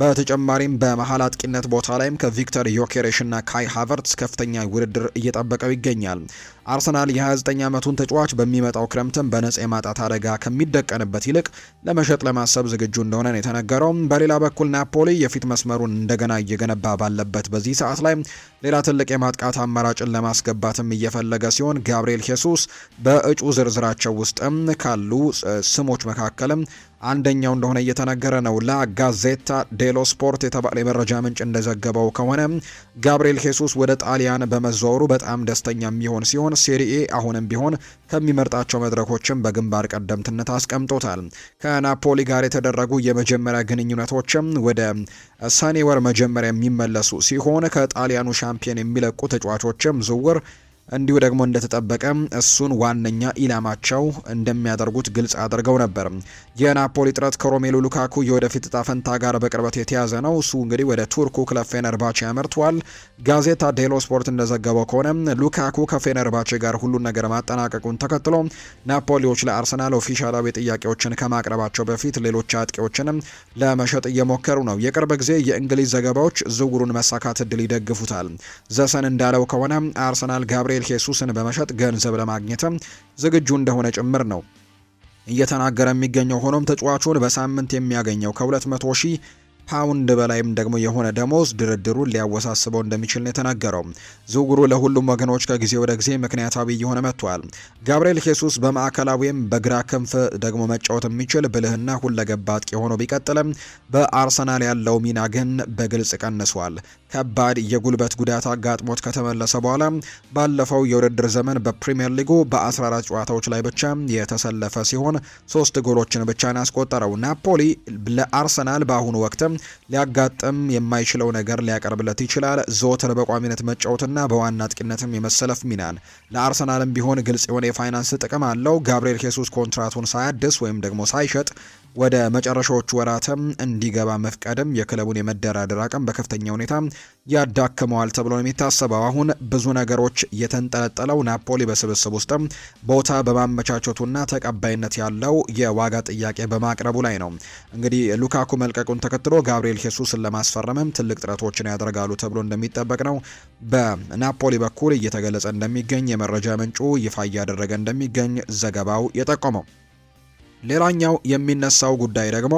በተጨማሪም በመሀል አጥቂነት ቦታ ላይም ከቪክተር ዮኬሬሽ እና ካይ ሃቨርትስ ከፍተኛ ውድድር እየጠበቀው ይገኛል። አርሰናል የ29 ዓመቱን ተጫዋች በሚመጣው ክረምትም በነጻ የማጣት አደጋ ከሚደቀንበት ይልቅ ለመሸጥ ለማሰብ ዝግጁ እንደሆነ ነው የተነገረው። በሌላ በኩል ናፖሊ የፊት መስመሩን እንደገና እየገነባ ባለበት በዚህ ሰዓት ላይ ሌላ ትልቅ የማጥቃት አማራጭን ለማስገባትም እየፈለገ ሲሆን ጋብሪኤል ሄሱስ በእጩ ዝርዝራቸው ውስጥም ካሉ ስሞች መካከልም አንደኛው እንደሆነ እየተነገረ ነው። ጋዜታ ዴሎ ስፖርት የተባለ የመረጃ ምንጭ እንደዘገበው ከሆነ ጋብሪኤል ሄሱስ ወደ ጣሊያን በመዘዋወሩ በጣም ደስተኛ የሚሆን ሲሆን ሴሪኤ አሁንም ቢሆን ከሚመርጣቸው መድረኮችም በግንባር ቀደምትነት አስቀምጦታል። ከናፖሊ ጋር የተደረጉ የመጀመሪያ ግንኙነቶችም ወደ ሰኔ ወር መጀመሪያ የሚመለሱ ሲሆን ከጣሊያኑ ሻምፒዮን የሚለቁ ተጫዋቾችም ዝውውር እንዲሁ ደግሞ እንደተጠበቀ እሱን ዋነኛ ኢላማቸው እንደሚያደርጉት ግልጽ አድርገው ነበር። የናፖሊ ጥረት ከሮሜሉ ሉካኩ የወደፊት እጣ ፈንታ ጋር በቅርበት የተያዘ ነው። እሱ እንግዲህ ወደ ቱርኩ ክለብ ፌነርባቼ ያመርቷል። ጋዜታ ዴሎ ስፖርት እንደዘገበው ከሆነ ሉካኩ ከፌነርባቼ ጋር ሁሉን ነገር ማጠናቀቁን ተከትሎ ናፖሊዎች ለአርሰናል ኦፊሻላዊ ጥያቄዎችን ከማቅረባቸው በፊት ሌሎች አጥቂዎችንም ለመሸጥ እየሞከሩ ነው። የቅርብ ጊዜ የእንግሊዝ ዘገባዎች ዝውውሩን መሳካት እድል ይደግፉታል። ዘሰን እንዳለው ከሆነ አርሰናል ጋብሪኤል ሄሱስን በመሸጥ ገንዘብ ለማግኘትም ዝግጁ እንደሆነ ጭምር ነው እየተናገረ የሚገኘው። ሆኖም ተጫዋቹን በሳምንት የሚያገኘው ከ200,000 ፓውንድ በላይም ደግሞ የሆነ ደሞዝ ድርድሩን ሊያወሳስበው እንደሚችል ነው የተናገረው። ዝውውሩ ለሁሉም ወገኖች ከጊዜ ወደ ጊዜ ምክንያታዊ እየሆነ መጥቷል። ጋብሪኤል ሄሱስ በማዕከላዊም በግራ ክንፍ ደግሞ መጫወት የሚችል ብልህና ሁለገብ አጥቂ ሆኖ ቢቀጥልም በአርሰናል ያለው ሚና ግን በግልጽ ቀንሷል። ከባድ የጉልበት ጉዳት አጋጥሞት ከተመለሰ በኋላ ባለፈው የውድድር ዘመን በፕሪሚየር ሊጉ በ14 ጨዋታዎች ላይ ብቻ የተሰለፈ ሲሆን 3 ጎሎችን ብቻ ነው ያስቆጠረው። ናፖሊ ለአርሰናል በአሁኑ ወቅት ሊያጋጥም የማይችለው ነገር ሊያቀርብለት ይችላል። ዘወትር በቋሚነት መጫወትና በዋና አጥቂነትም የመሰለፍ ሚናን ለአርሰናልም ቢሆን ግልጽ የሆነ የፋይናንስ ጥቅም አለው። ጋብሪኤል ሄሱስ ኮንትራቱን ሳያድስ ወይም ደግሞ ሳይሸጥ ወደ መጨረሻዎቹ ወራትም እንዲገባ መፍቀድም የክለቡን የመደራደር አቅም በከፍተኛ ሁኔታ ያዳክመዋል ተብሎ ነው የሚታሰበው። አሁን ብዙ ነገሮች የተንጠለጠለው ናፖሊ በስብስብ ውስጥም ቦታ በማመቻቸቱና ተቀባይነት ያለው የዋጋ ጥያቄ በማቅረቡ ላይ ነው። እንግዲህ ሉካኩ መልቀቁን ተከትሎ ጋብሪኤል ሄሱስን ለማስፈረምም ትልቅ ጥረቶችን ያደርጋሉ ተብሎ እንደሚጠበቅ ነው በናፖሊ በኩል እየተገለጸ እንደሚገኝ የመረጃ ምንጩ ይፋ እያደረገ እንደሚገኝ ዘገባው የጠቆመው። ሌላኛው የሚነሳው ጉዳይ ደግሞ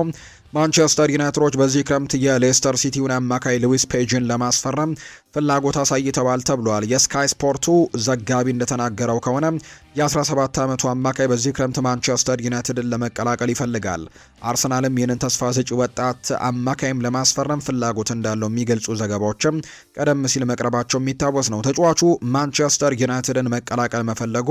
ማንቸስተር ዩናይትዶች በዚህ ክረምት የሌስተር ሲቲውን አማካይ ሉዊስ ፔጅን ለማስፈረም ፍላጎት አሳይተዋል ተብሏል። የስካይ ስፖርቱ ዘጋቢ እንደተናገረው ከሆነ የ17 ዓመቱ አማካይ በዚህ ክረምት ማንቸስተር ዩናይትድን ለመቀላቀል ይፈልጋል። አርሰናልም ይህንን ተስፋ ሰጪ ወጣት አማካይም ለማስፈረም ፍላጎት እንዳለው የሚገልጹ ዘገባዎችም ቀደም ሲል መቅረባቸው የሚታወስ ነው። ተጫዋቹ ማንቸስተር ዩናይትድን መቀላቀል መፈለጉ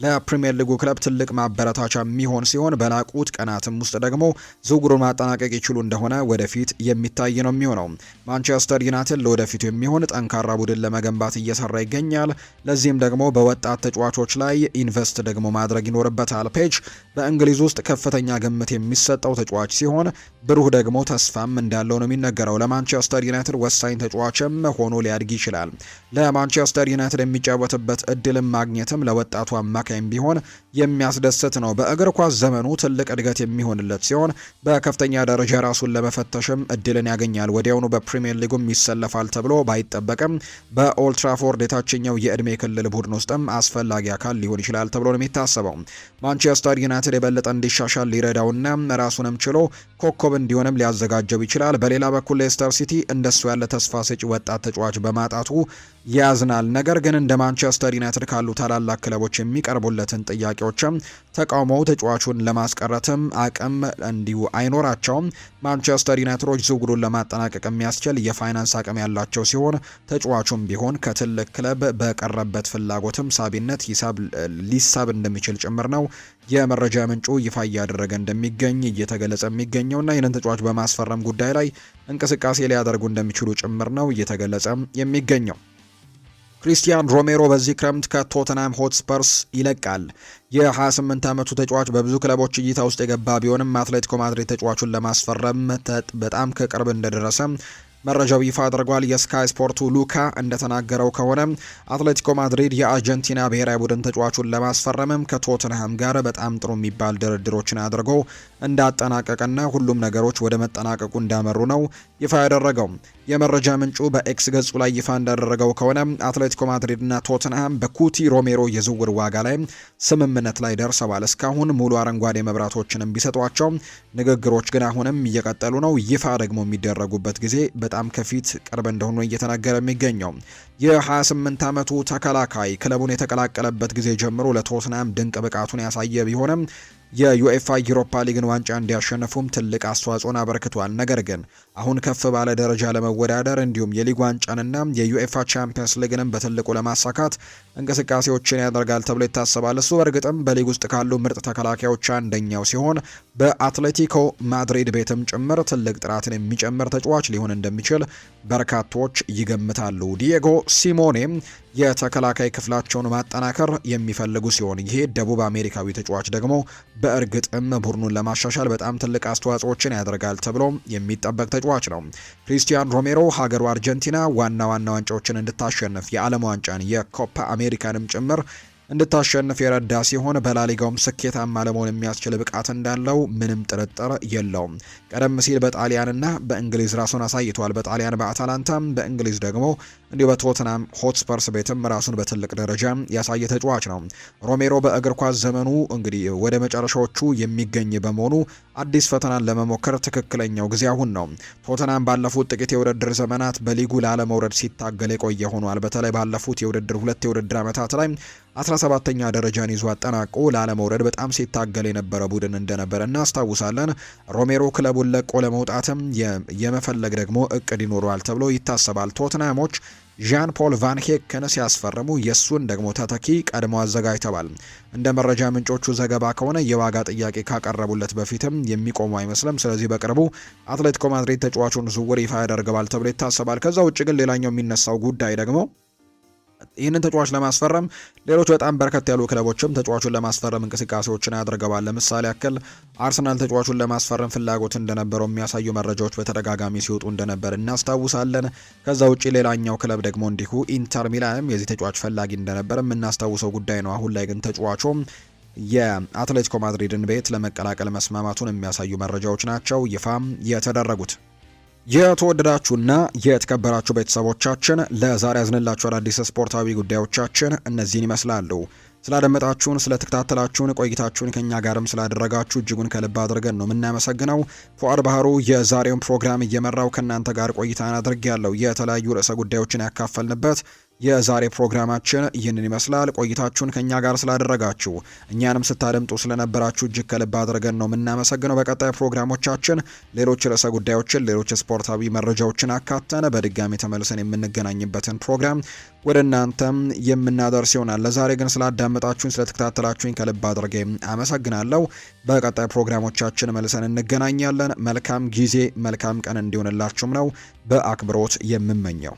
ለፕሪሚየር ሊጉ ክለብ ትልቅ ማበረታቻ የሚሆን ሲሆን በላቁት ቀናትም ውስጥ ደግሞ ዝውውሩን ማጠናቀቅ ይችሉ እንደሆነ ወደፊት የሚታይ ነው የሚሆነው። ማንቸስተር ዩናይትድ ለወደፊቱ የሚሆን ጠንካራ ቡድን ለመገንባት እየሰራ ይገኛል። ለዚህም ደግሞ በወጣት ተጫዋቾች ላይ ኢንቨስት ደግሞ ማድረግ ይኖርበታል። ፔጅ በእንግሊዝ ውስጥ ከፍተኛ ግምት የሚሰጠው ተጫዋች ሲሆን ብሩህ ደግሞ ተስፋም እንዳለው ነው የሚነገረው። ለማንቸስተር ዩናይትድ ወሳኝ ተጫዋችም ሆኖ ሊያድግ ይችላል። ለማንቸስተር ዩናይትድ የሚጫወትበት እድልም ማግኘትም ለወጣቱ አማካይም ቢሆን የሚያስደስት ነው። በእግር ኳስ ዘመኑ ትልቅ እድገት የሚሆንለት ሲሆን በከፍተኛ ደረጃ ራሱን ለመፈተሽም እድልን ያገኛል። ወዲያውኑ በፕሪሚየር ሊጉም ይሰለፋል ተብሎ ባይጠበቅም በኦልትራፎርድ የታችኛው የእድሜ ክልል ቡድን ውስጥም አስፈላጊ አካል ሊሆን ይችላል ተብሎ ነው የሚታሰበው። ማንቸስተር ዩናይትድ የበለጠ እንዲሻሻል ሊረዳውና ራሱንም ችሎ ኮከብ እንዲሆንም ሊያዘጋጀው ይችላል። በሌላ በኩል ሌስተር ሲቲ እንደሱ ያለ ተስፋ ሰጪ ወጣት ተጫዋች በማጣቱ ያዝናል። ነገር ግን እንደ ማንቸስተር ዩናይትድ ካሉ ታላላቅ ክለቦች የሚቀርቡለትን ጥያቄዎችም ተቃውሞው ተጫዋቹን ለማስቀረትም አቅም እንዲሁ አይኖራቸውም። ማንቸስተር ዩናይትዶች ዝውውሩን ለማጠናቀቅ የሚያስችል የፋይናንስ አቅም ያላቸው ሲሆን ተጫዋቹም ቢሆን ከትልቅ ክለብ በቀረበት ፍላጎትም ሳቢነት ሊሳብ እንደሚችል ጭምር ነው የመረጃ ምንጩ ይፋ እያደረገ እንደሚገኝ እየተገለጸ የሚገኘውና ይህንን ተጫዋች በማስፈረም ጉዳይ ላይ እንቅስቃሴ ሊያደርጉ እንደሚችሉ ጭምር ነው እየተገለጸ የሚገኘው። ክሪስቲያን ሮሜሮ በዚህ ክረምት ከቶተንሃም ሆትስፐርስ ይለቃል። የ28 ዓመቱ ተጫዋች በብዙ ክለቦች እይታ ውስጥ የገባ ቢሆንም አትሌቲኮ ማድሪድ ተጫዋቹን ለማስፈረም በጣም ከቅርብ እንደደረሰ መረጃው ይፋ አድርጓል። የስካይ ስፖርቱ ሉካ እንደተናገረው ከሆነ አትሌቲኮ ማድሪድ የአርጀንቲና ብሔራዊ ቡድን ተጫዋቹን ለማስፈረምም ከቶተንሃም ጋር በጣም ጥሩ የሚባል ድርድሮችን አድርጎ እንዳጠናቀቀና ሁሉም ነገሮች ወደ መጠናቀቁ እንዳመሩ ነው ይፋ ያደረገው። የመረጃ ምንጩ በኤክስ ገጹ ላይ ይፋ እንዳደረገው ከሆነ አትሌቲኮ ማድሪድና ቶተንሃም በኩቲ ሮሜሮ የዝውውር ዋጋ ላይ ስምምነት ላይ ደርሰዋል። እስካሁን ሙሉ አረንጓዴ መብራቶችንም ቢሰጧቸው ንግግሮች ግን አሁንም እየቀጠሉ ነው። ይፋ ደግሞ የሚደረጉበት ጊዜ በጣም ከፊት ቅርብ እንደሆኑ እየተነገረ የሚገኘው የ28 ዓመቱ ተከላካይ ክለቡን የተቀላቀለበት ጊዜ ጀምሮ ለቶትንሃም ድንቅ ብቃቱን ያሳየ ቢሆንም የዩኤፋ ዩሮፓ ሊግን ዋንጫ እንዲያሸንፉም ትልቅ አስተዋጽኦን አበርክቷል። ነገር ግን አሁን ከፍ ባለ ደረጃ ለመወዳደር እንዲሁም የሊግ ዋንጫንና የዩኤፋ ቻምፒየንስ ሊግንም በትልቁ ለማሳካት እንቅስቃሴዎችን ያደርጋል ተብሎ ይታሰባል። እሱ በእርግጥም በሊግ ውስጥ ካሉ ምርጥ ተከላካዮች አንደኛው ሲሆን በአትሌቲኮ ማድሪድ ቤትም ጭምር ትልቅ ጥራትን የሚጨምር ተጫዋች ሊሆን እንደሚችል በርካቶች ይገምታሉ። ዲየጎ ሲሞኔ የተከላካይ ክፍላቸውን ማጠናከር የሚፈልጉ ሲሆን ይሄ ደቡብ አሜሪካዊ ተጫዋች ደግሞ በእርግጥም ቡድኑን ለማሻሻል በጣም ትልቅ አስተዋጽኦችን ያደርጋል ተብሎ የሚጠበቅ ተጫዋች ነው። ክሪስቲያን ሮሜሮ ሀገሩ አርጀንቲና ዋና ዋንጫዎችን እንድታሸንፍ የዓለም ዋንጫን የኮፓ አሜሪካንም ጭምር እንድታሸንፍ የረዳ ሲሆን በላሊጋውም ስኬታማ ለመሆን የሚያስችል ብቃት እንዳለው ምንም ጥርጥር የለውም። ቀደም ሲል በጣሊያንና በእንግሊዝ ራሱን አሳይቷል። በጣሊያን በአታላንታ፣ በእንግሊዝ ደግሞ እንዲሁ በቶትናም ሆትስፐርስ ቤትም ራሱን በትልቅ ደረጃ ያሳየ ተጫዋች ነው። ሮሜሮ በእግር ኳስ ዘመኑ እንግዲህ ወደ መጨረሻዎቹ የሚገኝ በመሆኑ አዲስ ፈተናን ለመሞከር ትክክለኛው ጊዜ አሁን ነው። ቶትናም ባለፉት ጥቂት የውድድር ዘመናት በሊጉ ላለመውረድ ሲታገል የቆየ ሆኗል። በተለይ ባለፉት ሁለት የውድድር ዓመታት ላይ 17ኛ ደረጃን ይዞ አጠናቆ ላለመውረድ በጣም ሲታገል የነበረ ቡድን እንደነበረ እናስታውሳለን። ሮሜሮ ክለቡን ለቆ ለመውጣትም የመፈለግ ደግሞ እቅድ ይኖረዋል ተብሎ ይታሰባል። ቶትናሞች ዣን ፖል ቫን ሄክን ሲያስፈርሙ የሱን ደግሞ ተተኪ ቀድሞ አዘጋጅተዋል። እንደ መረጃ ምንጮቹ ዘገባ ከሆነ የዋጋ ጥያቄ ካቀረቡለት በፊትም የሚቆሙ አይመስልም። ስለዚህ በቅርቡ አትሌቲኮ ማድሪድ ተጫዋቹን ዝውውር ይፋ ያደርገዋል ተብሎ ይታሰባል። ከዛ ውጭ ግን ሌላኛው የሚነሳው ጉዳይ ደግሞ ይህንን ተጫዋች ለማስፈረም ሌሎች በጣም በርከት ያሉ ክለቦችም ተጫዋቹን ለማስፈረም እንቅስቃሴዎችን ያደርገዋል። ለምሳሌ ያክል አርሰናል ተጫዋቹን ለማስፈረም ፍላጎት እንደነበረው የሚያሳዩ መረጃዎች በተደጋጋሚ ሲወጡ እንደነበር እናስታውሳለን። ከዛ ውጪ ሌላኛው ክለብ ደግሞ እንዲሁ ኢንተር ሚላንም የዚህ ተጫዋች ፈላጊ እንደነበር የምናስታውሰው ጉዳይ ነው። አሁን ላይ ግን ተጫዋቹ የአትሌቲኮ ማድሪድን ቤት ለመቀላቀል መስማማቱን የሚያሳዩ መረጃዎች ናቸው ይፋም የተደረጉት። የተወደዳችሁና የተከበራችሁ ቤተሰቦቻችን ለዛሬ ያዝንላችሁ አዳዲስ ስፖርታዊ ጉዳዮቻችን እነዚህን ይመስላሉ። ስላደመጣችሁን፣ ስለተከታተላችሁን፣ ቆይታችሁን ከኛ ጋርም ስላደረጋችሁ እጅጉን ከልብ አድርገን ነው የምናመሰግነው። ፉአድ ባህሩ የዛሬውን ፕሮግራም እየመራው ከእናንተ ጋር ቆይታን አድርጌያለሁ። የተለያዩ ርዕሰ ጉዳዮችን ያካፈልንበት የዛሬ ፕሮግራማችን ይህንን ይመስላል። ቆይታችሁን ከኛ ጋር ስላደረጋችሁ እኛንም ስታደምጡ ስለነበራችሁ እጅግ ከልብ አድርገን ነው የምናመሰግነው። በቀጣይ ፕሮግራሞቻችን ሌሎች ርዕሰ ጉዳዮችን፣ ሌሎች ስፖርታዊ መረጃዎችን አካተን በድጋሚ ተመልሰን የምንገናኝበትን ፕሮግራም ወደ እናንተም የምናደርስ ይሆናል። ለዛሬ ግን ስላዳመጣችሁኝ፣ ስለተከታተላችሁኝ ከልብ አድርጌ አመሰግናለሁ። በቀጣይ ፕሮግራሞቻችን መልሰን እንገናኛለን። መልካም ጊዜ፣ መልካም ቀን እንዲሆንላችሁም ነው በአክብሮት የምመኘው።